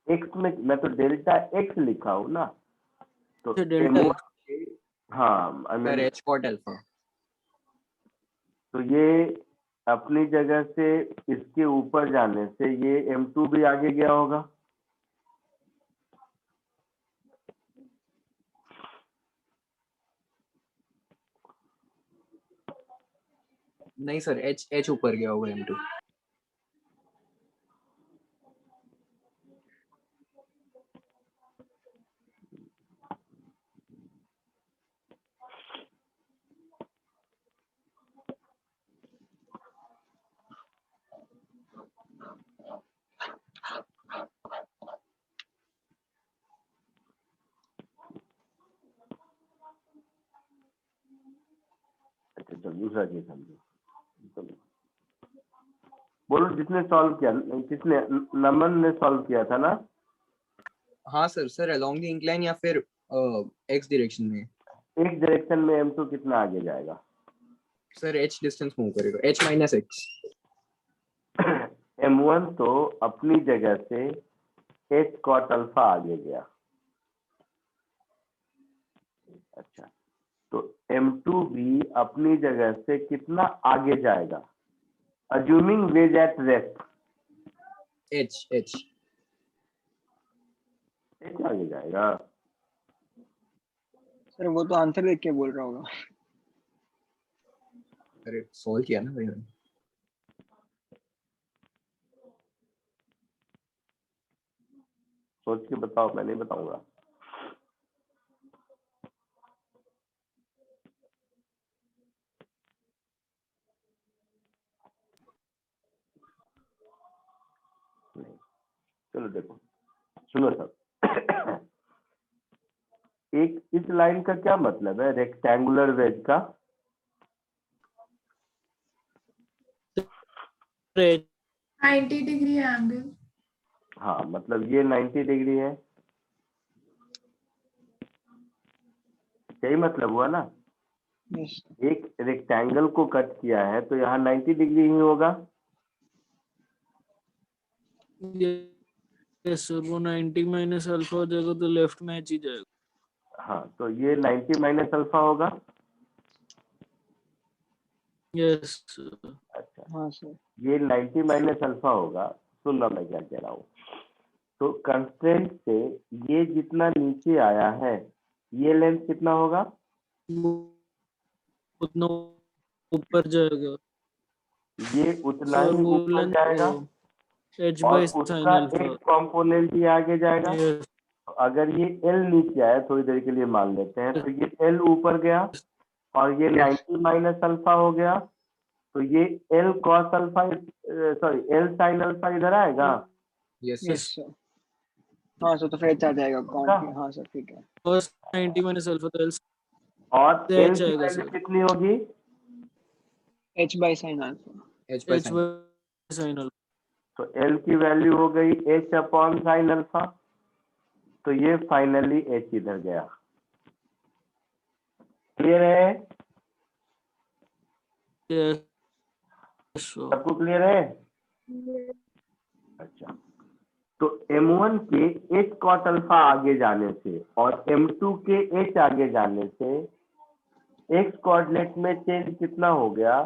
एक्स में मैं तो डेल्टा एक्स लिखा हूँ ना, तो डेल्टा M1 एक्स। हाँ I sir mean, H cot alpha. तो ये अपनी जगह से इसके ऊपर जाने से ये M2 भी आगे गया होगा। नहीं सर, एच एच ऊपर गया होगा M2। अच्छा चलो दूसरा चीज समझो, चलो। बोलो जिसने सॉल्व किया, किसने, नमन ने सॉल्व किया था ना। हाँ sir, sir along the incline या फिर एक्स डायरेक्शन में। एक डायरेक्शन में M2 कितना आगे जाएगा। सर एच डिस्टेंस मूव करेगा, एच माइनस एक्स। M1 तो अपनी जगह से H कॉट अल्फा आगे गया। अच्छा तो M2 भी अपनी जगह से कितना आगे जाएगा, assuming wedge at rest. H H H आगे जाएगा। सर वो तो आंसर देख के बोल रहा होगा। अरे सॉल्व किया ना भाई मैंने। सोच के बताओ, मैं नहीं बताऊंगा। नहीं। चलो देखो, सुनो सब। एक इस लाइन का क्या मतलब है रेक्टेंगुलर वेज का। 90 डिग्री एंगल। हाँ मतलब ये 90 डिग्री है, यही मतलब हुआ ना। यस एक रेक्टेंगल को कट किया है तो यहाँ 90 डिग्री ही होगा। यस सर, वो 90 माइनस अल्फा हो जाएगा तो लेफ्ट में एच ही जाएगा। हाँ तो ये 90 माइनस अल्फा होगा। यस अच्छा हाँ सर। ये 90 माइनस अल्फा होगा। सुनना मैं क्या कह रहा हूँ। तो कंस्ट्रेंट से ये जितना नीचे आया है ये लेंथ कितना होगा, उतना ऊपर जाएगा ये उतना सर, ही वो ऊपर जाएगा एच और बाय साइन उसका अल्फा। एक कंपोनेंट ही आगे जाएगा। यस अगर ये L नीचे आया, थोड़ी देर के लिए मान लेते हैं, तो ये L ऊपर गया और ये 90 माइनस अल्फा हो गया, तो ये L cos alpha, sorry L sine alpha इधर आएगा। Yes yes sir. सर। हाँ सर, तो फिर एच आ जाएगा होगा। काउंट। हाँ सर ठीक है। फर्स्ट 90 माइनस अल्फा तो एल और से L एच की आएगा वैल्यू सर, कितनी होगी, H by sine alpha. H by H sine. By sine alpha. तो L की वैल्यू हो गई H अपॉन साइन अल्फा, तो ये फाइनली H इधर गया। क्लियर है, यस सर। सबको क्लियर है। अच्छा तो M1 के H कॉट अल्फा आगे जाने से और M2 के H आगे जाने से x कोऑर्डिनेट में चेंज कितना हो गया,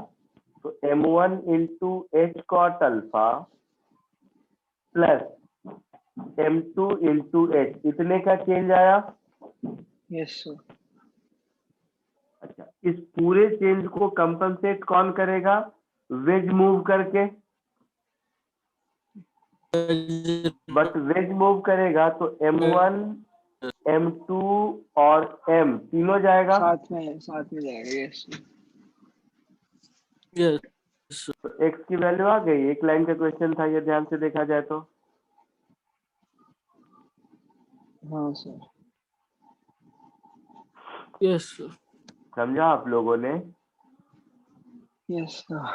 तो M1 into H cot alpha plus M2 into H, इतने का चेंज आया। Yes sir. अच्छा इस पूरे चेंज को कंपनसेट कौन करेगा, वेज मूव करके। बट वेज मूव करेगा तो M1 M2 और M तीनों जाएगा। साथ में जाएगा। यस यस तो x की वैल्यू आ गई। एक लाइन का क्वेश्चन था ये, ध्यान से देखा जाए तो। हाँ सर। यस सर समझा आप लोगों ने? Yes sir.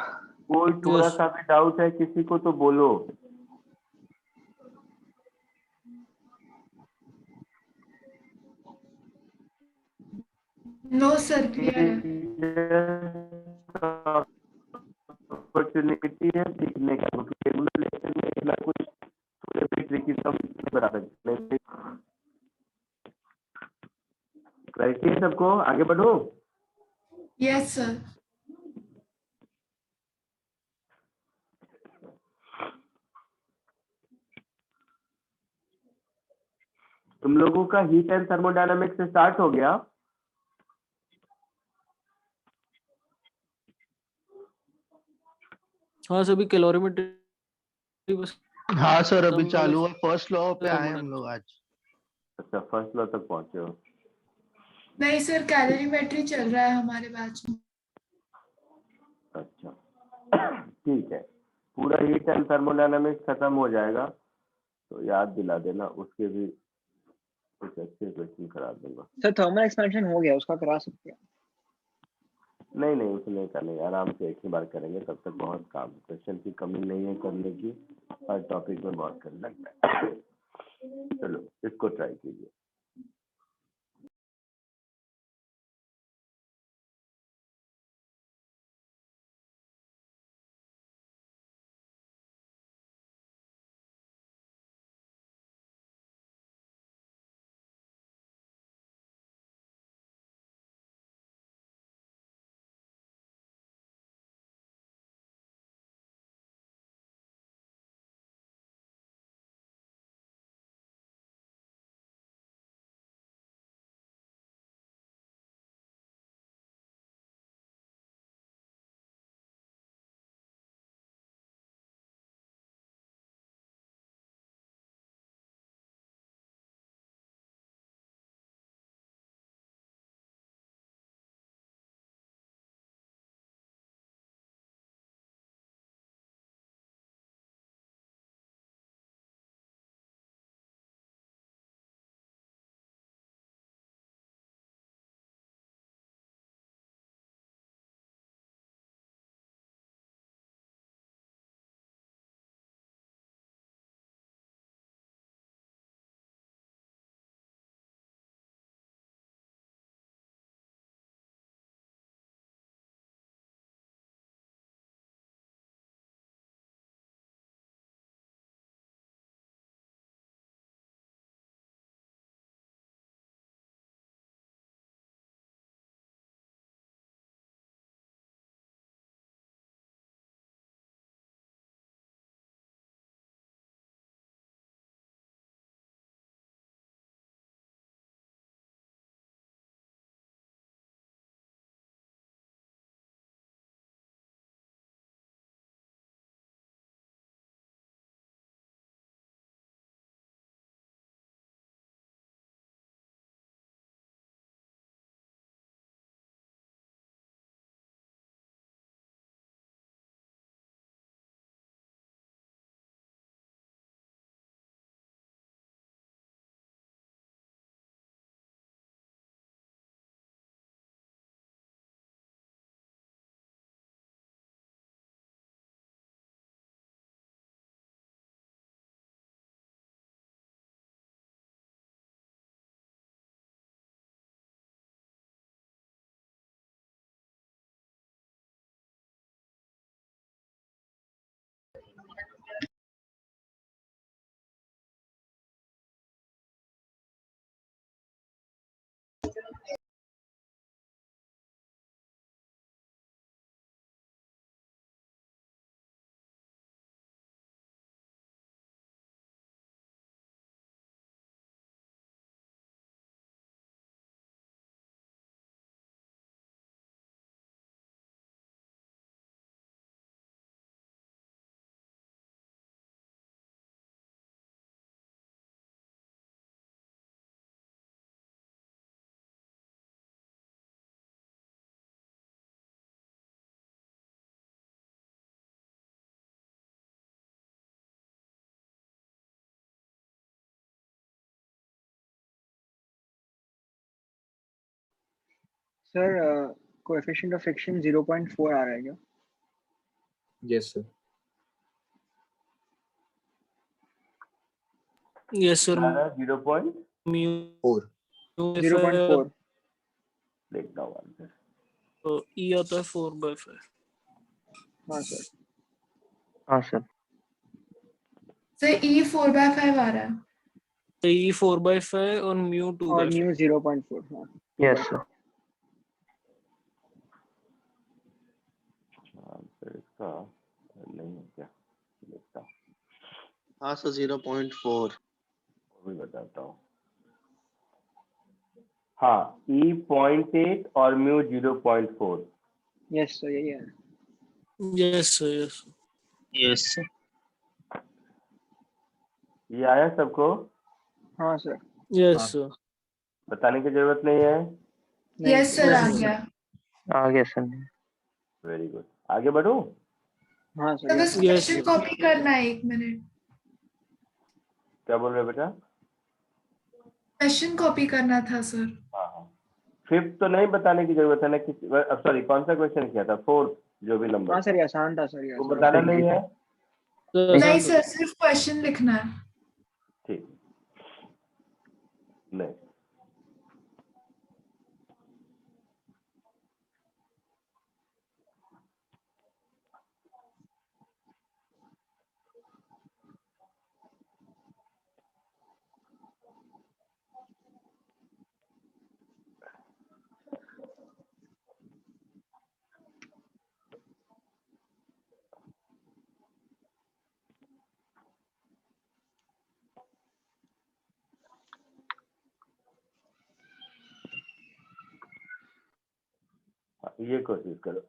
कोई थोड़ा यस सा भी डाउट है किसी को तो बोलो। नो सर क्लियर है। अपॉर्चुनिटी है सीखने का, क्योंकि रेगुलर लेक्चर में इतना कुछ थोड़े भी ट्रिकी सब नहीं बता सकते। क्लैरिटी है सबको? आगे बढ़ो। Yes sir. तुम लोगों का हीट एंड थर्मोडायनामिक्स से स्टार्ट हो गया? हाँ सभी कैलोरीमेट्री बस हाँ सर, अभी खत्म चालू हुआ, है। फर्स्ट लॉ पे आए हम थर्मोडायनामिक्स। लोग आज। अच्छा, फर्स्ट लॉ तक पहुंचे हो। नहीं सर कैलोरीमेट्री चल रहा है हमारे बैच में। अच्छा ठीक है, पूरा हीट एंड थर्मोडायनामिक्स खत्म हो जाएगा तो याद दिला देना, उसके भी कुछ अच्छे क्वेश्चन करा दूंगा। सर थर्मल एक्सपेंशन हो गया, उसका करा सकते हैं। नहीं नहीं, उसने का नहीं, आराम से एक ही बार करेंगे। तब तक बहुत काम, क्वेश्चन की कमी नहीं है करने की, हर टॉपिक में बहुत करना लगता है। चलो इसको ट्राई कीजिए। सर कोएफिशिएंट ऑफ फ्रिक्शन 0.4 आ रहा है क्या? Yes, sir. Yes sir 0.4 mu 4. 0.4 देखता हूँ आंसर। ई आता है 4/5 हाँ सर हाँ सर सर ई 4/5 आ रहा है। तो ई 4/5 और म्यू और 2/5 म्यू 0.4 हाँ यस सर आंसर इसका नहीं है क्या, देखता हूँ हाँ सर 0.4 वो भी बताता हूँ। हाँ E 0.8 और म्यू 0.4। यस सर यही है। Yes sir yes yes sir ये आया सबको, हाँ सर यस सर बताने की जरूरत नहीं है। नहीं यस सर सर आ नहीं, गया। आ गया सर वेरी गुड, आगे बढ़ूं? हाँ सर सर बस yes yes question sir copy करना है, 1 मिनट। क्या बोल रहे हो बेटा? क्वेश्चन कॉपी करना था सर। हाँ हाँ, फिफ्थ तो नहीं बताने की जरूरत है ना किसी, सॉरी कौन सा क्वेश्चन किया था? फोर्थ जो भी नंबर हाँ था सर ये आसान था सर ये वो आसान बताना था। नहीं है। सर नहीं सर सर, सिर्फ क्वेश्चन लिखना है। ठीक, नहीं हाँ, ये कोशिश करो।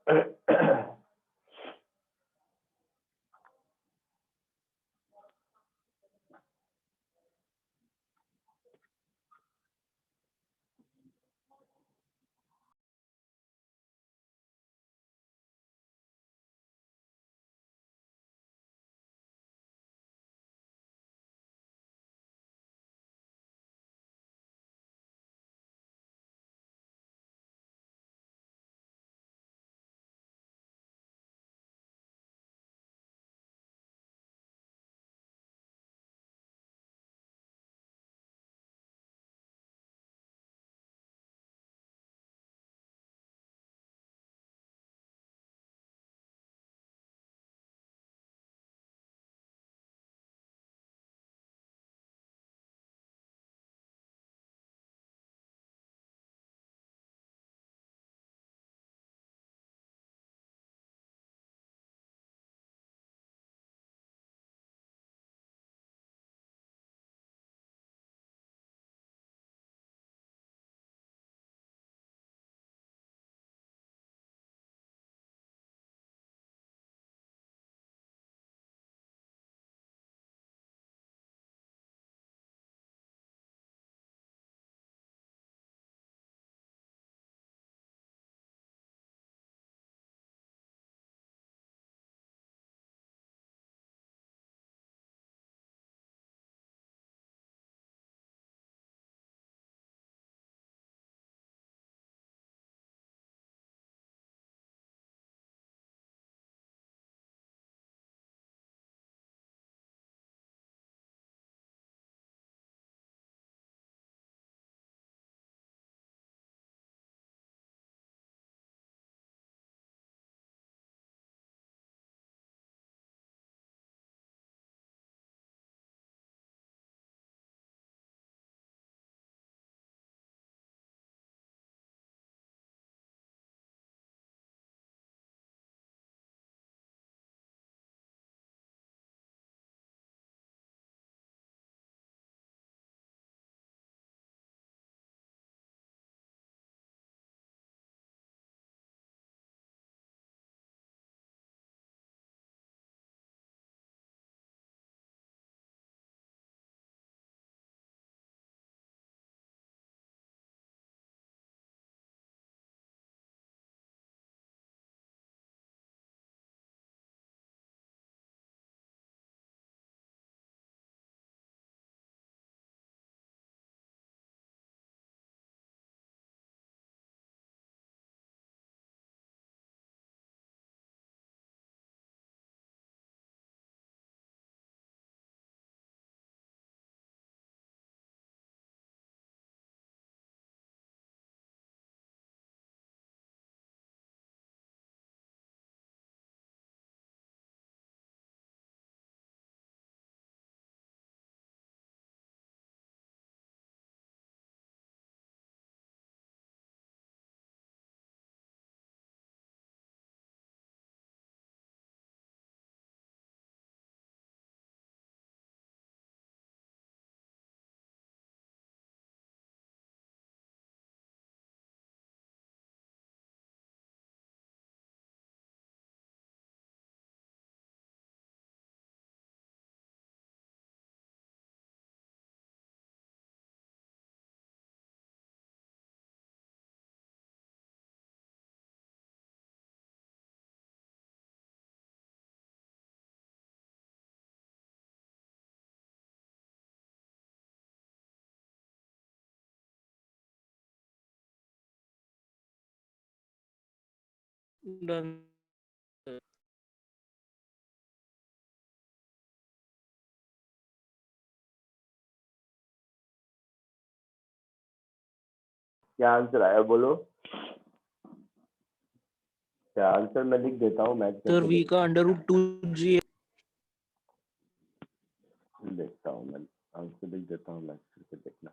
डन। क्या आंसर आया बोलो। क्या आंसर मैं लिख देता हूँ मैच सर करके v का √2g देखता हूँ मैं। आंसर लिख देता हूँ मैच करके देखना।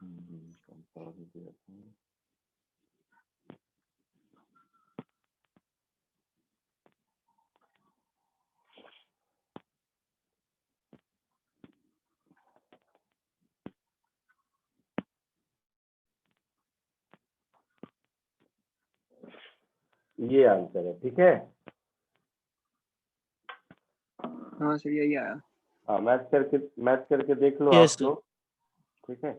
कंपाउंड दिया था। ये आंसर है, ठीक है। हाँ सर यही आया। हाँ मैच करके देख लो Yes, आप sir. लोग, ठीक है।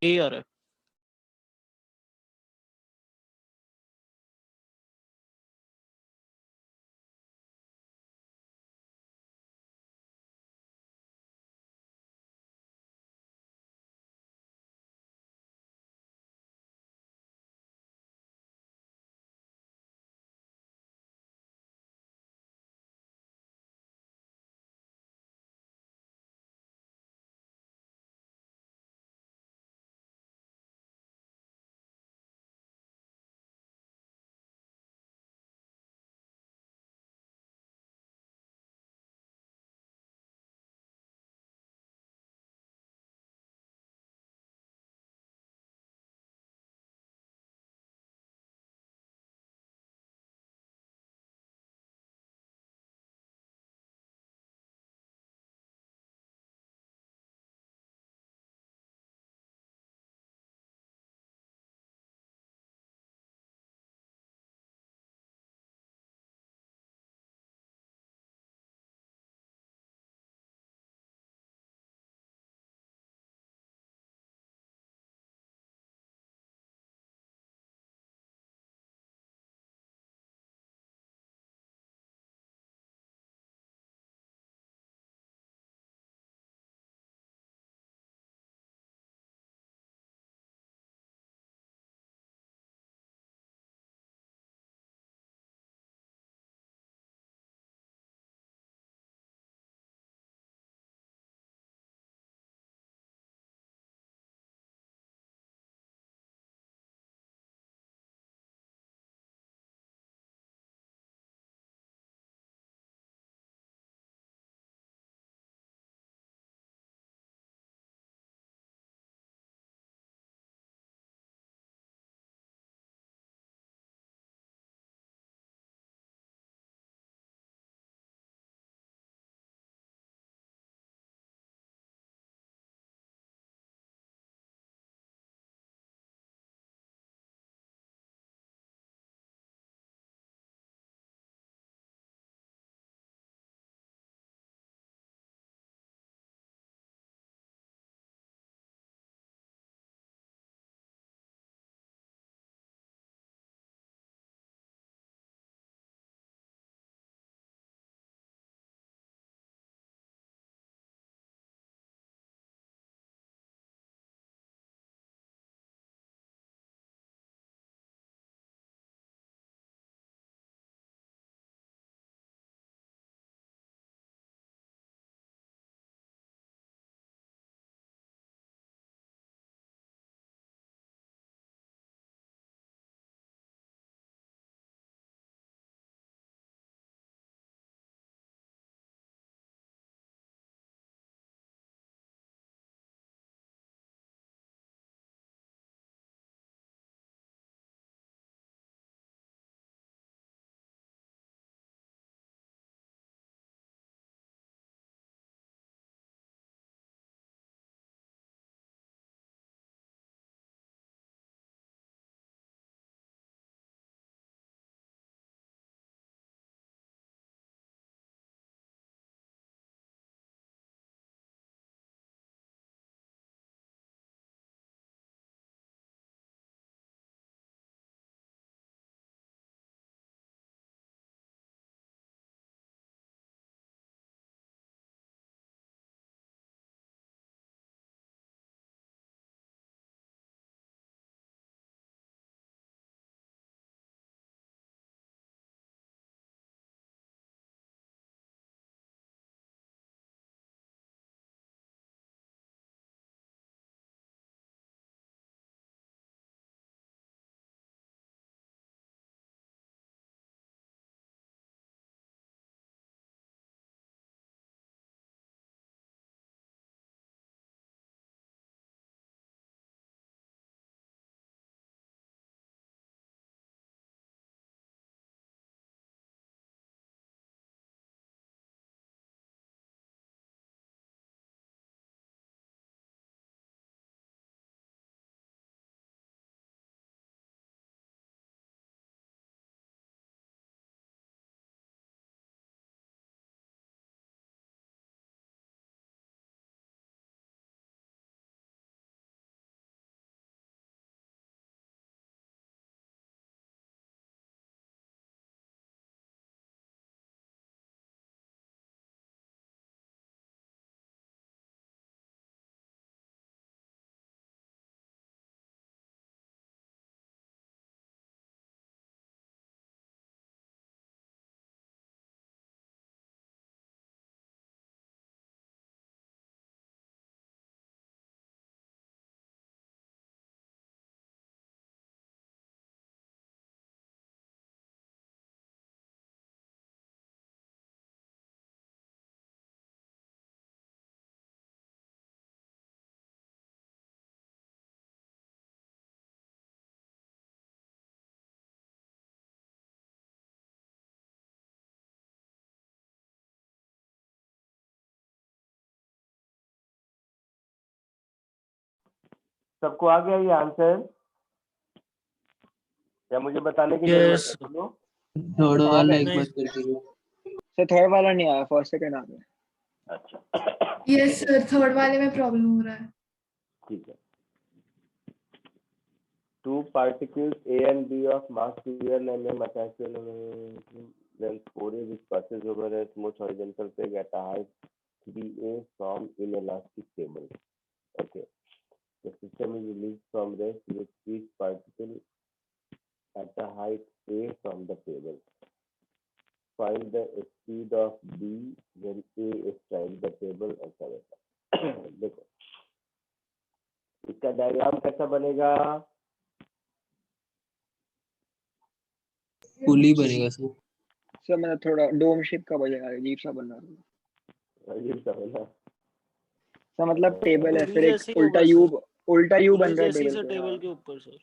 यही आ रहा है। सबको आ गया ये आंसर या मुझे बताने की जरूरत Yes. है? बोलो। थर्ड वाला एक नहीं। बार करके दो। सर थर्ड वाला नहीं आया, फर्स्ट सेकंड आ गया। अच्छा यस सर, थर्ड वाले में प्रॉब्लम हो रहा है। ठीक है। Two particles A and B of mass 2n mm attached to length 4a which passes over a smooth horizontal peg at a height 3a from inelastic table. Okay. The system is released from rest with each particle at a height a from the table. Find the speed of B when A strikes the table etc. देखो इसका diagram कैसा बनेगा? पुली बनेगा sir. Sir मतलब थोड़ा dome shape का बनेगा, अजीब सा बन रहा है। अजीब सा बना। सर मतलब टेबल है, पुली फिर एक जैसे ही होगा उल्टा यू पुली बन रहा है जैसी टेबल से पे। टेबल के ऊपर सर।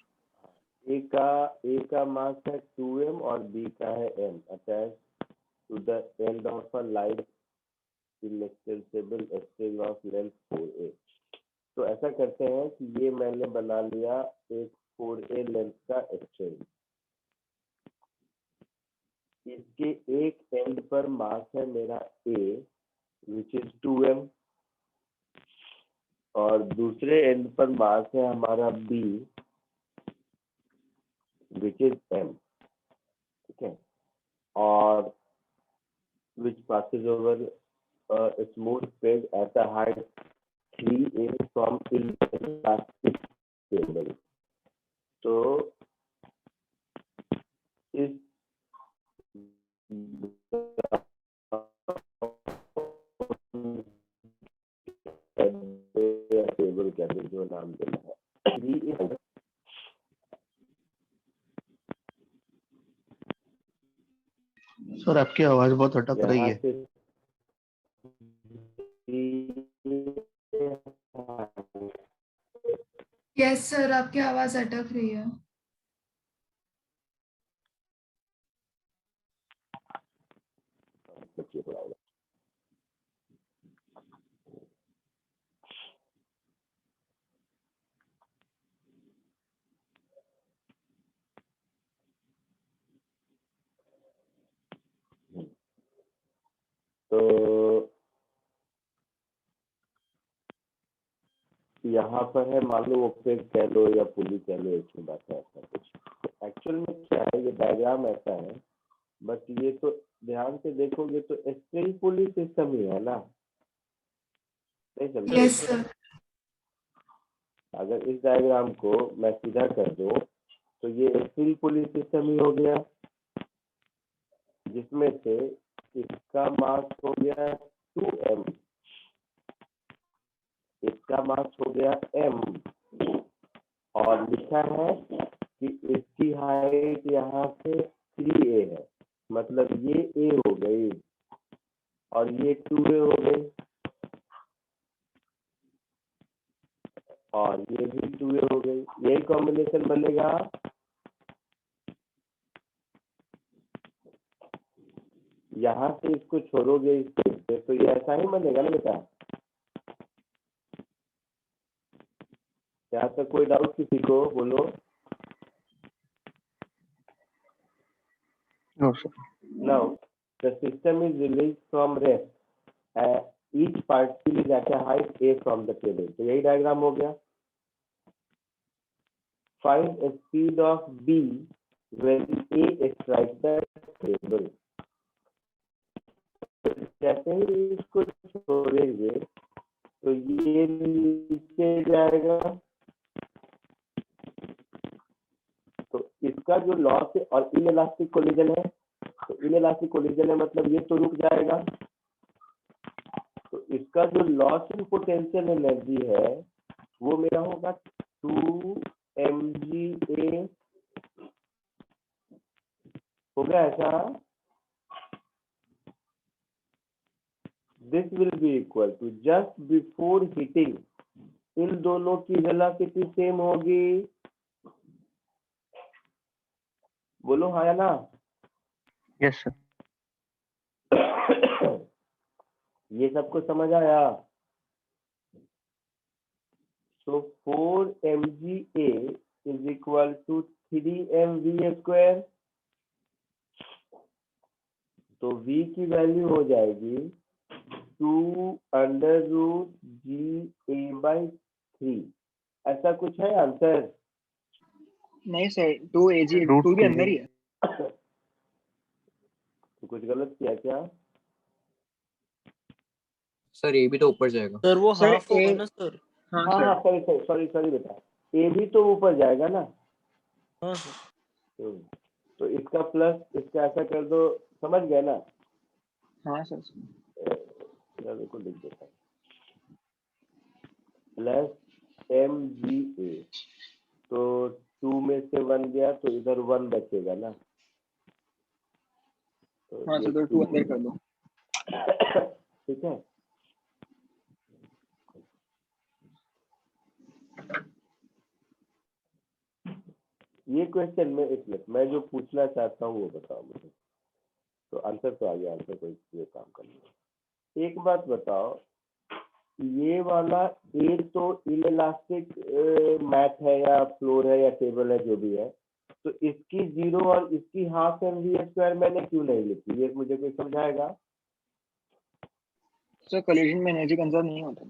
ए का मास है 2m और बी का है m attach to the end of a light inextensible string of length 4a। तो ऐसा करते हैं कि ये मैंने बना लिया एक 4a लेंथ का स्ट्रिंग। इसके एक एंड पर मास है मेरा a विच इज 2m और दूसरे एंड पर मास है हमारा b विच इज m। ठीक है। और which passes over a smooth peg at a height 3a from inelastic table. तो इस टेबल के अंदर जो नाम देना है 3a सर आपकी आवाज बहुत अटक रही यहाँ है। से यस सर, आपकी आवाज अटक रही है। बच्चे पढ़ाएगा। तो यहाँ पर है, मान लो वो पेग कह लो या पुली कह लो, एक ही बात है। ऐसा कुछ एक्चुअल में क्या है, ये डायग्राम ऐसा है, बट ये तो ध्यान से देखोगे तो स्ट्रिंग पुली सिस्टम ही है ना, नहीं समझे? Yes sir. अगर इस डायग्राम को मैं सीधा कर दूं तो ये स्ट्रिंग पुली सिस्टम ही हो गया, जिसमें से इसका मास हो गया 2m, इसका मास हो गया m और लिखा है कि इसकी हाइट यहाँ से 3a है, मतलब ये a हो गई और ये 2a हो गई और ये भी 2a हो गई। यही कॉम्बिनेशन बनेगा। यहाँ से इसको छोड़ोगे इस पेज से तो ये ऐसा ही बनेगा ना बेटा। यहाँ तक कोई डाउट किसी को? बोलो। No, sir. Now the system is released from rest. Each particle is at a height a from the table. तो यही डायग्राम हो गया। Find a speed of b when a strikes the table. जैसे ही इसको छोड़ेंगे तो ये नीचे जाएगा, तो इसका जो लॉस है और इनइलास्टिक कोलिजन है, तो इनइलास्टिक कोलिजन है मतलब ये तो रुक जाएगा, तो इसका जो लॉस इन पोटेंशियल एनर्जी है वो मेरा होगा 2mga। होगा ऐसा। This will be equal to just before hitting, इन दोनों की वेलोसिटी सेम होगी। बोलो हाँ या ना? Yes, sir. ये सबको समझ आया? So 4mga is equal to 3mv square. तो v की वैल्यू हो जाएगी 2√GA/3। ऐसा कुछ है आंसर? नहीं सर, 2AG Root 2 भी two. अंदर ही है। तो कुछ गलत किया क्या? सर ये भी तो ऊपर जाएगा। सर वो सर, हाफ होगा ए- ना सर। हाँ हाँ हाँ सर, सॉरी बेटा, ए भी तो ऊपर जाएगा ना। हाँ सर। तो इसका प्लस इसका ऐसा कर दो, समझ गए ना? हाँ सर। को लिख देता हूँ, प्लस mga। तो 2 में से 1 गया तो इधर 1 बचेगा ना। तो हाँ ये सर, तो 2 अंदर कर दो। ठीक है। ये क्वेश्चन में एक मिनट, मैं जो पूछना चाहता हूँ वो बताओ मुझे। तो आंसर तो आ गया, आंसर कोई ये काम कर लो। एक बात बताओ, ये वाला ए तो इनइलास्टिक मैथ है या फ्लोर है या टेबल है जो भी है, तो इसकी 0 और इसकी हाफ mv स्क्वायर मैंने क्यों नहीं लिखी? ये मुझे कोई समझाएगा? सर कोलिजन में एनर्जी कंजर्व नहीं होता।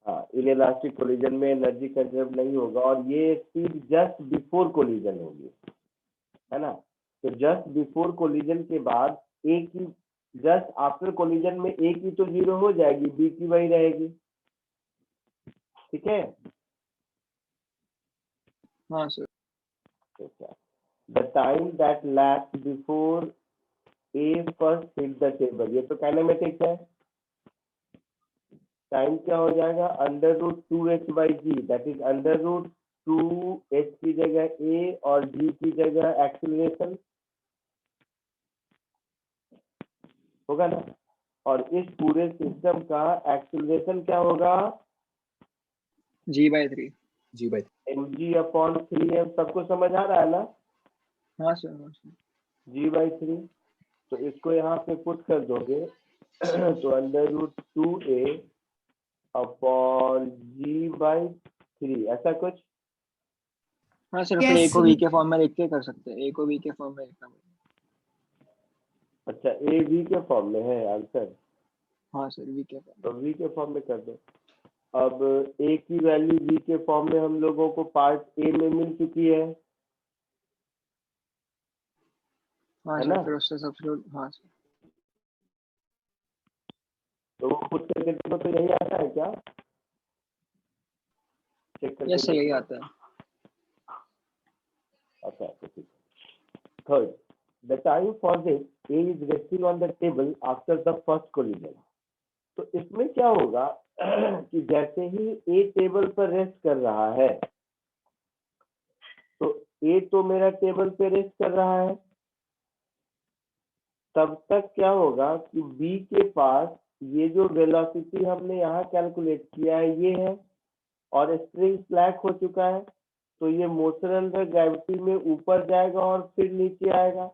हाँ, इनइलास्टिक कोलिजन में एनर्जी कंजर्व नहीं होगा, और ये स्पीड जस्ट बिफोर कोलिजन होगी, है ना। तो जस्ट बिफोर कोलिजन के बाद ए की, जस्ट आफ्टर कोलिजन में ए की तो 0 हो जाएगी, बी की वही रहेगी। ठीक है। हाँ sir. The time that lapse before A first hit the table, ये तो काइनेमेटिक्स है। टाइम क्या हो जाएगा? √2h/g, दैट इज √2h की जगह ए और g की जगह एक्सीलरेशन होगा ना। और इस पूरे सिस्टम का एक्सीलरेशन क्या होगा? G/3। mg/3m। सबको समझ आ रहा है ना? हाँ सर, हाँ सर। g/3। तो इसको यहाँ पे पुट कर दोगे तो √2a अपॉन g/3, ऐसा कुछ। हाँ सर, फिर Yes, ए को sir. वी के फॉर्म में लिख के कर सकते हैं। ए को वी के फॉर्म में लिखना पड़ेगा। अच्छा, ए v के फॉर्म में है आंसर? हाँ सर, वी के फॉर्म। तो v के फॉर्म में कर दो। अब a की वैल्यू v के फॉर्म में हम लोगों को पार्ट ए में मिल चुकी है हाँ ना। सर, फिर उससे सब्स्टिट्यूट। हाँ सर। तो वो पुट करके देखो तो यही आता है क्या? चेक करके यस सर, यही देखो। आता है। अच्छा, तो ठीक है। Third, the time for this a is resting on the table after the first collision। तो इसमें क्या होगा कि जैसे ही a टेबल पर रेस्ट कर रहा है, तो a तो मेरा टेबल पे रेस्ट कर रहा है, तब तक क्या होगा कि b के पास ये जो वेलोसिटी हमने यहाँ कैलकुलेट किया है ये है, और स्प्रिंग फ्लैट हो चुका है, तो ये मोशन अंडर ग्रेविटी में ऊपर जाएगा और फिर नीचे आएगा।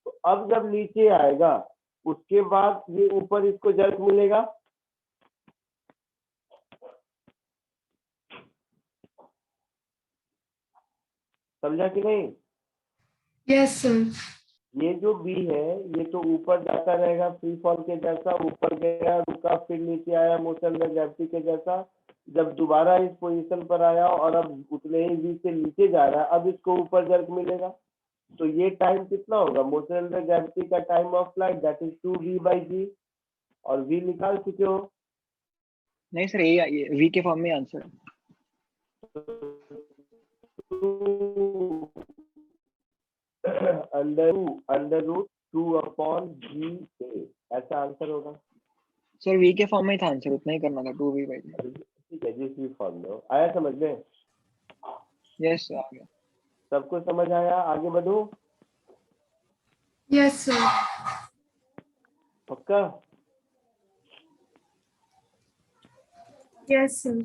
तो अब जब नीचे आएगा उसके बाद ये ऊपर इसको जर्क मिलेगा। समझा कि नहीं? Yes, sir. ये जो बी है ये तो ऊपर जाता रहेगा फ्री फॉल के जैसा, ऊपर गया रुका फिर नीचे आया मोशन अंडर ग्रेविटी के जैसा। जब दोबारा इस पोजीशन पर आया और अब उतने ही बी से नीचे जा रहा है, अब इसको ऊपर जर्क मिलेगा। तो ये टाइम कितना होगा? मोशन अंडर ग्रेविटी का time of flight that is 2v/g, और v निकाल चुके हो। नहीं सर, ये वी के फॉर्म में आंसर है। √2/ga, ऐसा आंसर होगा। सर वी के फॉर्म में ही था आंसर, उतना ही करना था, 2v/g। ठीक है, जिस भी फॉर्म में हो। आया समझ में? यस सर, आ गया। सबको समझ आया? आगे बढ़ो। Yes, sir. पक्का? Yes, sir.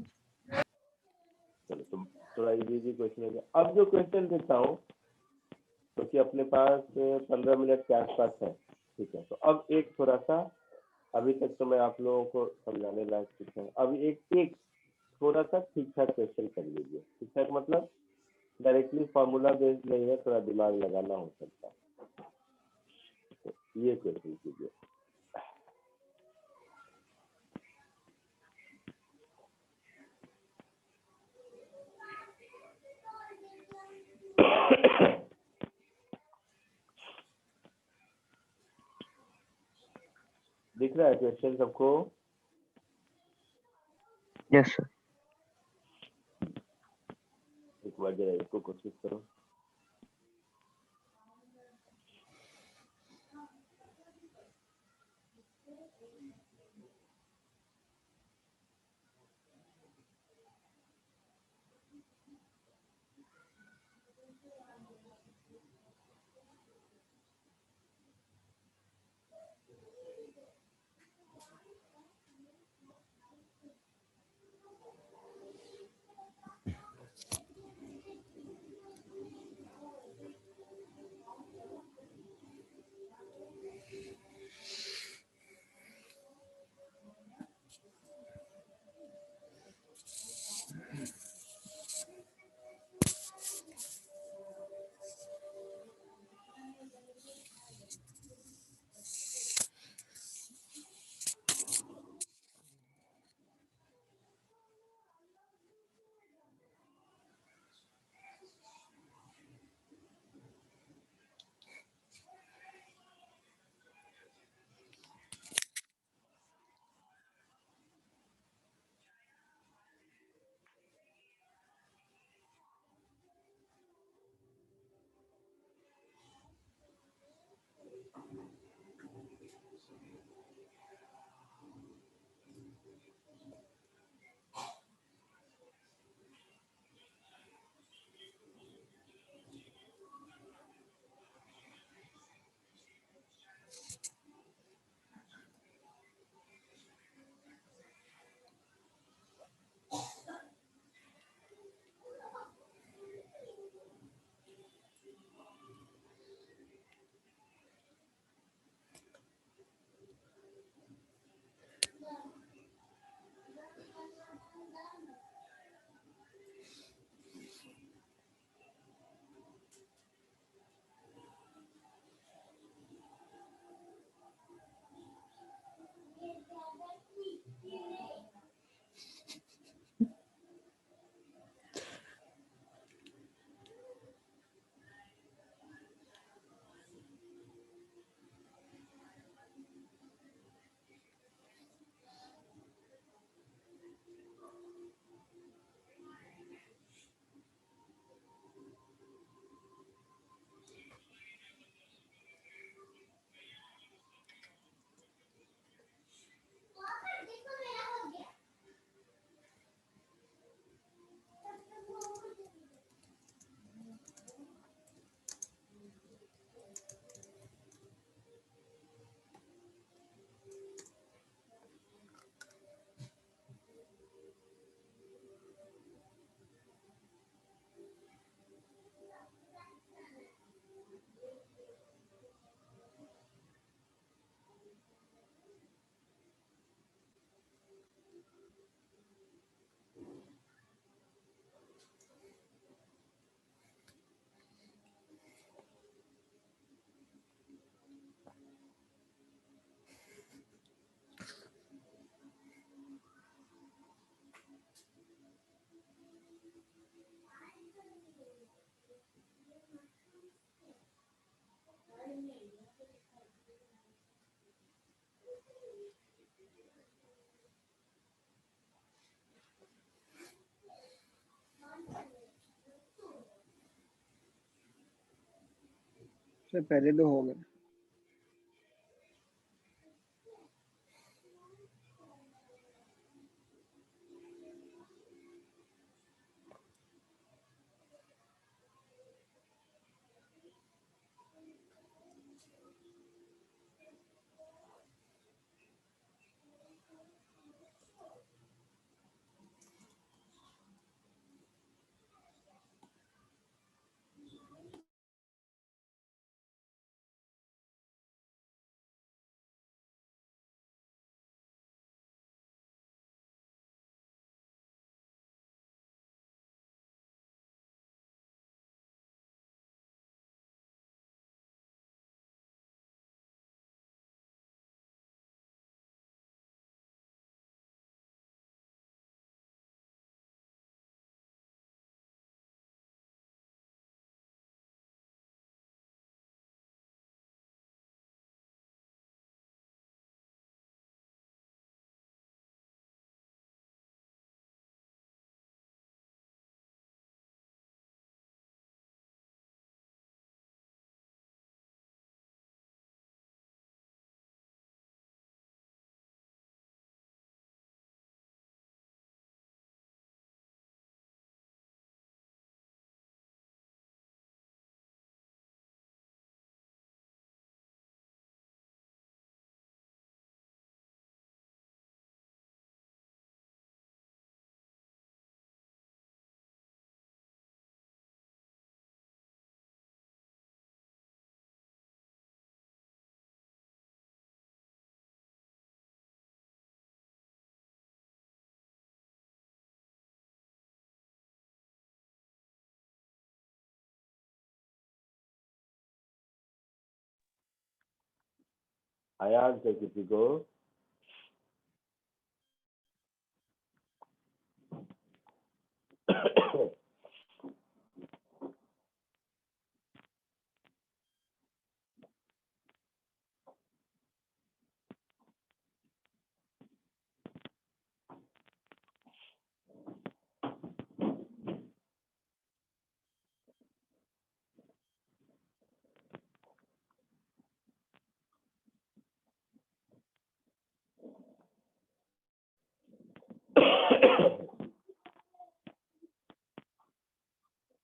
चलो, तुम थोड़ा इजी क्वेश्चन हो गया। अब जो क्वेश्चन देता हूँ क्योंकि तो अपने पास 15 मिनट के आसपास है, ठीक है। तो अब एक थोड़ा सा, अभी तक तो मैं आप लोगों को समझाने लायक कुछ है, अब एक थोड़ा सा ठीक ठाक क्वेश्चन कर लीजिए। ठीक ठाक मतलब डायरेक्टली फॉर्मूला बेस्ड नहीं है, थोड़ा दिमाग लगाना हो सकता है, तो ये क्वेश्चन कीजिए। दिख रहा है क्वेश्चन सबको? Yes, sir. एक बार जरा इसको कोशिश करो। सर पहले तो हो गए। आया आंसर किसी को?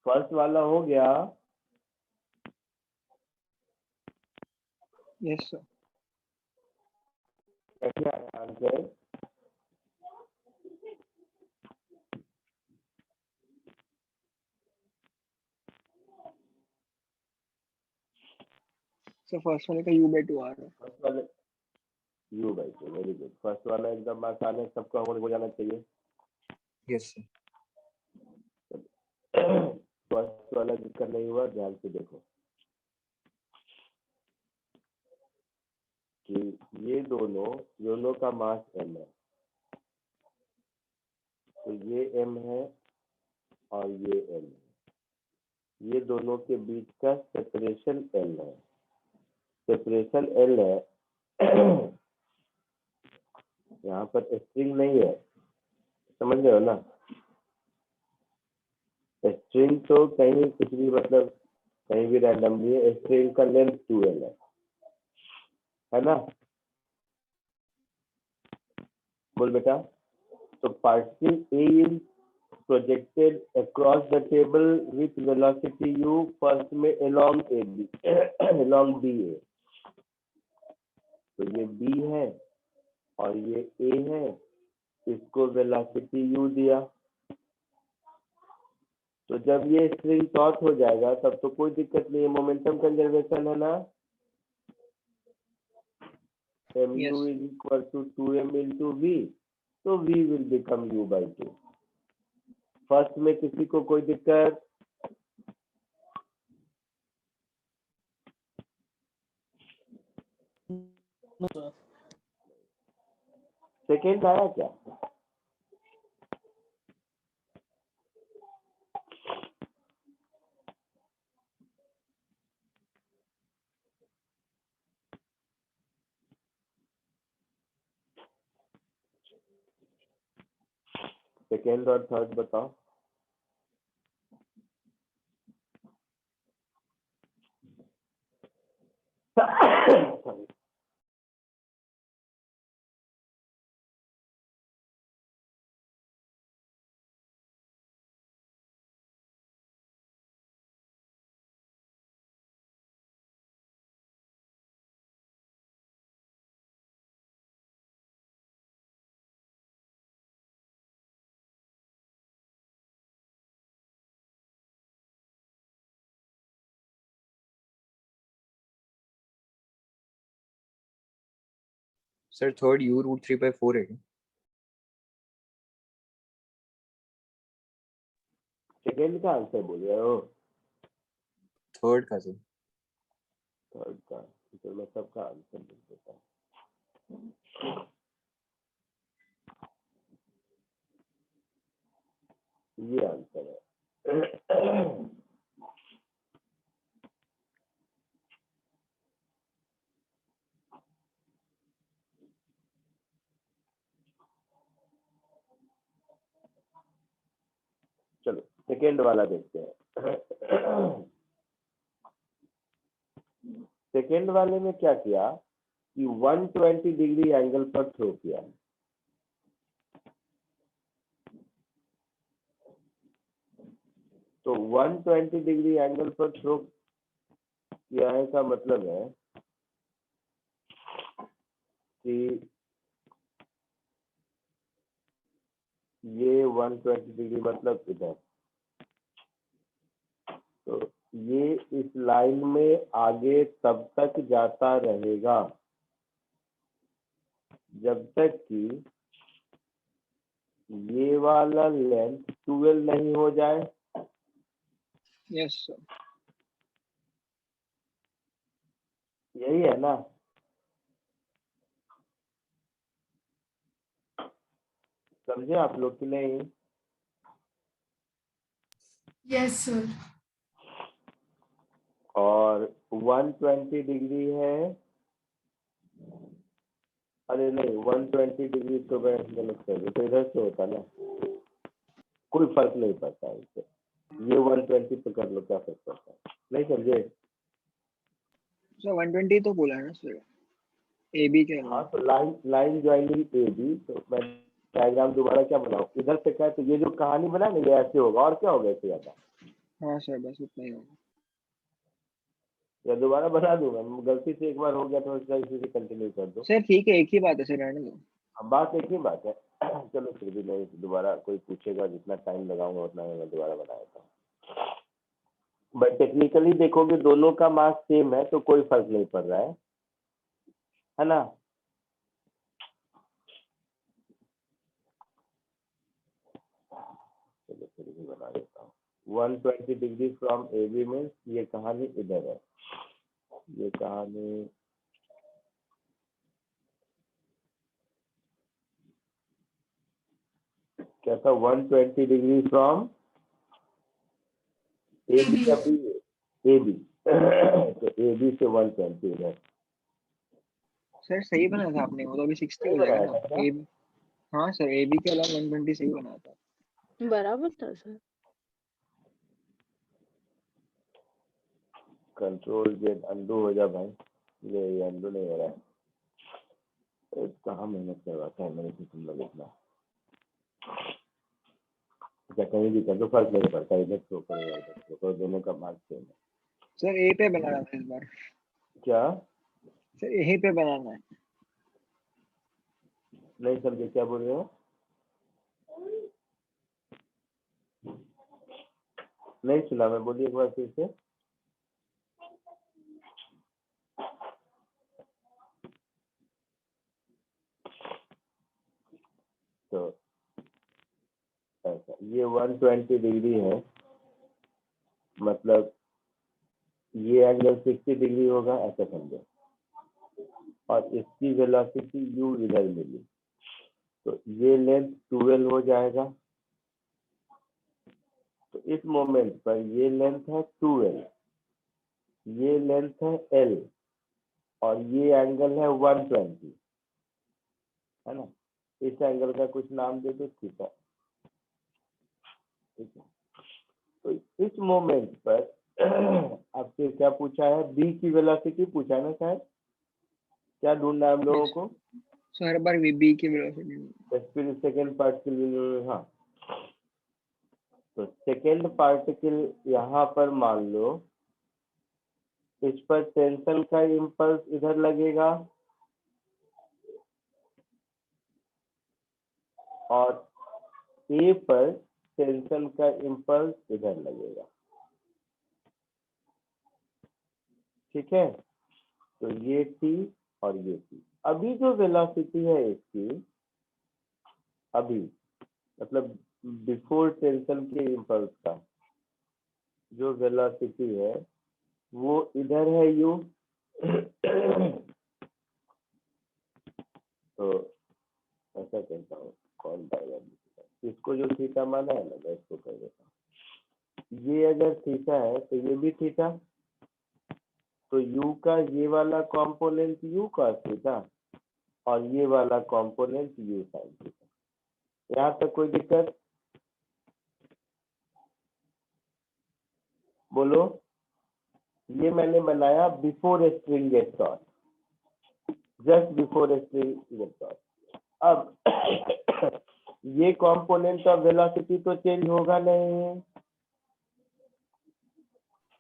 फर्स्ट वाला हो गया? Yes sir. कैसे आया आंसर? सर फर्स्ट वाले का u/2 आ रहा है। फर्स्ट वाले u/2, वेरी गुड। फर्स्ट वाला एकदम आसान है, सबका हो जाना चाहिए। Yes, sir. फर्स्ट वाला जिसका नहीं हुआ ध्यान से देखो कि ये दोनों का मास m है, तो ये m है और ये m है। ये दोनों के बीच का सेपरेशन l है, सेपरेशन l है। यहाँ पर स्ट्रिंग नहीं है, समझ रहे हो ना? स्ट्रिंग तो कहीं कुछ भी, मतलब कहीं भी रैंडमली है। स्ट्रिंग का लेंथ 2l है ना? बोल बेटा। तो particle A is projected across the table with velocity u, first में along AB along BA। तो ये B है और ये A है, इसको वेलोसिटी u दिया। तो जब ये स्ट्रिंग शॉर्ट हो जाएगा तब तो कोई दिक्कत नहीं है, मोमेंटम कंजर्वेशन है ना। mu Yes. is equal to 2m into v, तो v will become u/2। First में किसी को कोई दिक्कत? सेकेंड आया क्या? सेकेंड और थर्ड बताओ। Sorry. Sir, third u root 3/4 है क्या? सेकेंड का आंसर बोल रहे हो? Third का sir. थर्ड का? तो मैं सबका आंसर बोल देता हूँ। ये आंसर है। चलो सेकेंड वाला देखते हैं। सेकेंड वाले में क्या किया कि 120 डिग्री एंगल पर थ्रो किया। तो 120 डिग्री एंगल पर थ्रो किया है का मतलब है कि ये 120 डिग्री मतलब इधर, तो ये इस लाइन में आगे तब तक जाता रहेगा जब तक कि ये वाला लेंथ 12 नहीं हो जाए। Yes sir. यही है ना? समझे आप लोग कि नहीं? Yes sir. और 120 डिग्री है, अरे नहीं 120 डिग्री तो मैं गलत कर दूँ, तो इधर से होता ना, कोई फर्क नहीं पड़ता इससे, ये 120 पे कर लो, क्या फर्क पड़ता है? नहीं समझे? सर 120 तो बोला है ना सर, ए बी के हाँ अलावा। तो लाइन ज्वाइनिंग ए बी, तो मैं डायग्राम दोबारा क्या बनाऊँ? इधर से क्या है, तो ये जो कहानी बना ना ये ऐसे होगा, और क्या होगा इससे ज्यादा? हाँ सर बस उतना ही होगा। या दोबारा बना दूंगा, गलती से एक बार हो गया तो उसका इसी से कंटिन्यू कर दो। सर ठीक है, एक ही बात है सर, रहने दो। अब बात एक ही बात है। चलो फिर भी नहीं, दोबारा कोई पूछेगा, जितना टाइम लगाऊंगा उतना मैं दोबारा बना देता हूँ। बट टेक्निकली देखोगे दोनों का मास सेम है, तो कोई फर्क नहीं पड़ रहा है ना? चलो फिर भी बना देता हूँ। 120 degree from A B means ये कहानी इधर है, ये कहानी क्या था? 120 डिग्री फ्रॉम ए बी, अभी ए बी तो ए बी से 120 इधर। सर सही बनाया था आपने, वो तो अभी 60 सही हो जाएगा बनाया ना। था क्या? ए हाँ सर, ए बी के अलावा 120 सही बनाया था। बराबर था सर। कंट्रोल जेड अंडू हो जा भाई, ये अंडू नहीं हो रहा है, कहाँ मेहनत करवाता है मेरे से तुम लोग इतना। क्या कहीं भी कर दो फर्क नहीं पड़ता, इधर शो करेगा इधर शो करो, दोनों का मार्क सेम है। सर ए पे बनाना था इस बार। क्या? सर ए पे बनाना है। नहीं समझे क्या बोल रहे हो? नहीं सुना मैं, बोलिए एक बार फिर से। तो ऐसा ये 120 डिग्री है, मतलब ये एंगल 60 डिग्री होगा, ऐसा समझो। और इसकी वेलोसिटी u इधर मिली, तो ये लेंथ 12 हो जाएगा। तो इस मोमेंट पर ये लेंथ है 12, ये लेंथ है l, और ये एंगल है 120, है ना? इस एंगल का कुछ नाम दे दो, थीटा। ठीक है, तो इस मोमेंट पर आपसे क्या पूछा है? बी की वेलोसिटी पूछा है ना शायद, क्या ढूंढना है हम लोगों को? सर हर बार बी की वेलोसिटी। फिर सेकेंड पार्टिकल, हाँ, तो सेकेंड पार्टिकल यहाँ पर मान लो इस पर टेंशन का इम्पल्स इधर लगेगा, और ए पर टेंशन का इम्पल्स इधर लगेगा। ठीक है, तो ये टी और ये टी। अभी जो वेलोसिटी है इसकी, अभी मतलब बिफोर टेंशन के इम्पल्स का जो वेलोसिटी है वो इधर है यू। तो ऐसा कहता हूँ, कौन डायग्राम इसको जो थीटा माना है ना, मैं इसको कर देता हूँ। ये अगर थीटा है तो ये भी थीटा, तो u का ये वाला कंपोनेंट u cos थीटा, और ये वाला कंपोनेंट u sin थीटा। यहाँ तक कोई दिक्कत? बोलो। ये मैंने बनाया before string get taut, just before string get taut. अब ये कंपोनेंट ऑफ वेलोसिटी तो चेंज होगा नहीं,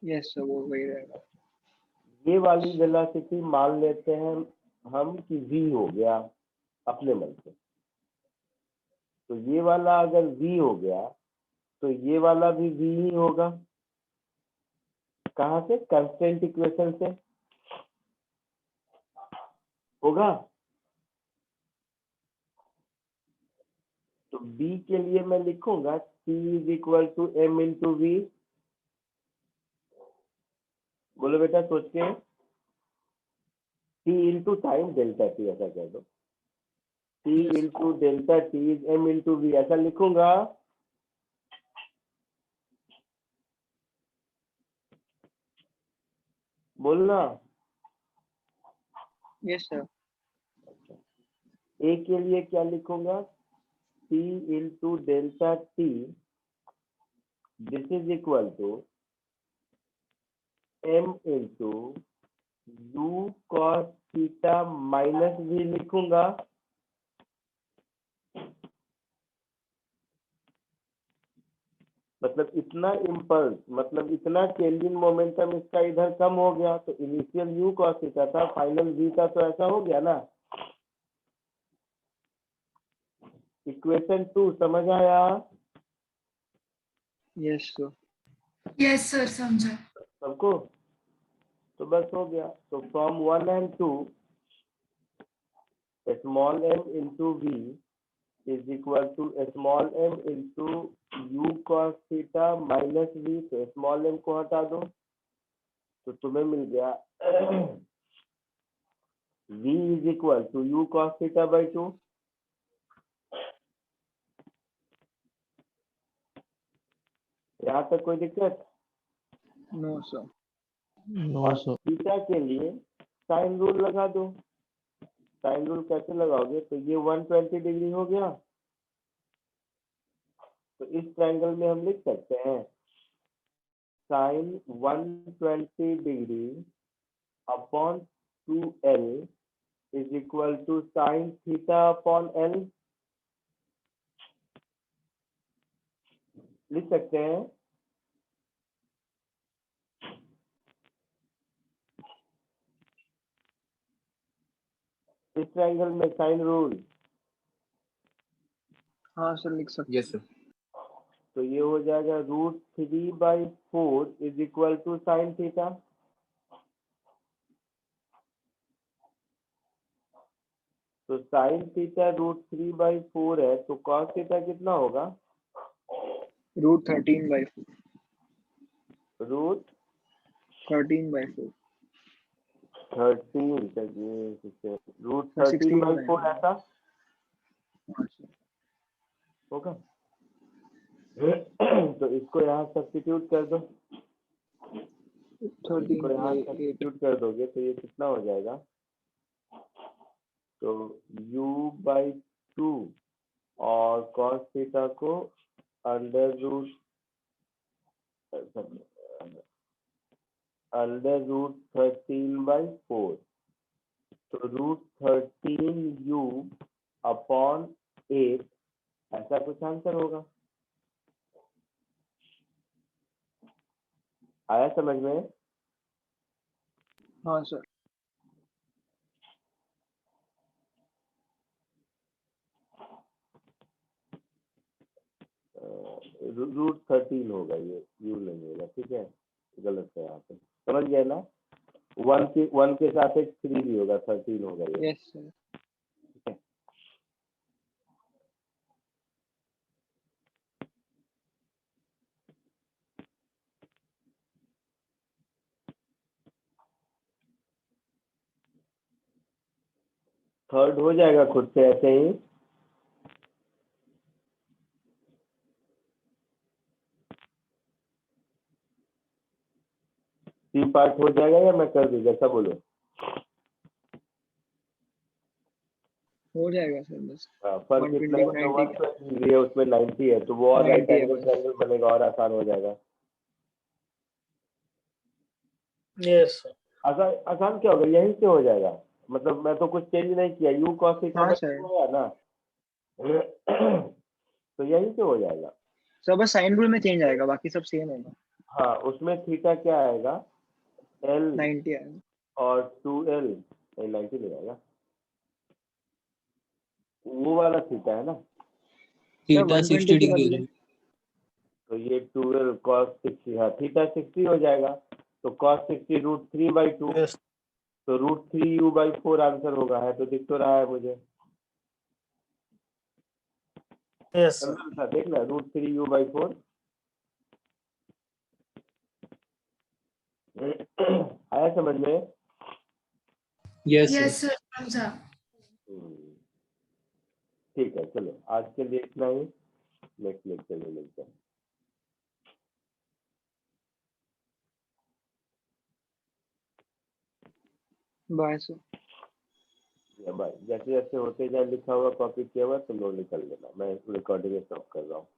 यस सर वो वही रहेगा। ये वाली वेलोसिटी मान लेते हैं हम कि v हो गया अपने मन से। तो ये वाला अगर v हो गया तो ये वाला भी v ही होगा। कहाँ से? कंस्टेंट इक्वेशन से होगा। तो b के लिए मैं लिखूंगा t is equal to m into V. बोलो बेटा सोच के, t into time delta t, ऐसा कह दो। T into delta T is M into V, ऐसा लिखूंगा। बोलना। Yes sir. A के लिए क्या लिखूंगा? T into delta T, this is equal to M into U cos theta minus V लिखूंगा। मतलब इतना इम्पल्स, मतलब इतना केल्विन मोमेंटम इसका इधर कम हो गया, तो इनिशियल यू कॉस थीटा था, फाइनल वी था, तो ऐसा हो गया ना। इक्वेशन 2 समझ आया? Yes sir. यस सर, समझा। सबको? तो बस हो गया। तो from 1 and 2 small m into v is equal to small m into u cos theta minus v। तो स्मॉल m को हटा दो तो तुम्हें मिल गया v is equal to u cos theta by 2। यहाँ तक कोई दिक्कत? No sir. No, sir. Theta के लिए साइन रूल लगा दो। साइन रूल कैसे लगाओगे? तो ये 120 डिग्री हो गया, तो इस ट्रायंगल में हम लिख सकते हैं sine 120 degree upon 2l is equal to sine theta upon l। लिख सकते हैं। इस ट्रायंगल में साइन रूल, हाँ सर लिख सकते। Yes, sir. तो ये हो जाएगा √3/4 is equal to sine theta. तो साइन थीटा √3/4 है, तो कॉस थीटा कितना होगा? √13/4। रूट 13/4। 13 √13/4 ऐसा हाँ सर। होगा। तो इसको यहाँ सब्स्टिट्यूट कर दो। इसको यहाँ 13/8। सब्स्टिट्यूट कर दोगे तो ये कितना हो जाएगा? तो u/2 और cos थीटा को √13/4, तो √13u अपॉन 8 ऐसा कुछ आंसर होगा। आया समझ में? हाँ सर। √13 होगा, ये यू नहीं होगा, ठीक है, गलत है यहाँ पे, समझ गए ना। 1 के साथ एक 3 भी होगा, 13 होगा ये। Yes sir. थर्ड हो जाएगा खुद से ऐसे ही। सी पार्ट हो जाएगा या मैं कर दूं, जैसा बोलो। हो जाएगा सर बस। फर्क इतना है, 120 तो 120 डिग्री है, उसमें 90 है, तो वो और 90 राइट है एंगल बस। ट्रायंगल बनेगा और आसान हो जाएगा। Yes sir. आसान आसान क्या होगा, यहीं से हो जाएगा। मतलब मैं तो कुछ चेंज नहीं किया, यू कॉस थीटा हाँ सर। हुआ ना, तो यहीं से हो जाएगा। सर बस साइन रूल में चेंज आएगा, बाकी सब सेम होगा। हाँ, उसमें थीटा क्या आएगा? L 90 आएगा। और 2L, नहीं 90 नहीं आएगा, वो वाला थीटा है ना। थीटा 120 60 के डिग्री बदले। तो ये 2L cos 60, हाँ थीटा 60 हो जाएगा, तो cos 60 √3/2, यस तो √3u/4 आंसर होगा। है तो दिख तो रहा है मुझे, यस सर। था देखना, √3u/4 आया समझ में? यस यस सर सर, समझा। ठीक है, चलो आज के लिए इतना ही, नेक्स्ट लेक्चर में मिलते हैं। Bye sir. या बाय। जैसे जैसे होते जाए लिखा हुआ कॉपी किया हुआ तुम लोग निकल लेना, मैं रिकॉर्डिंग स्टॉप कर रहा हूँ।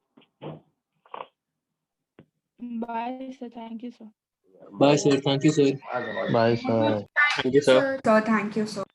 Bye sir, thank you sir. Bye, sir. Thank you, sir. Bye, sir. Thank you, sir. Sir, thank you, sir.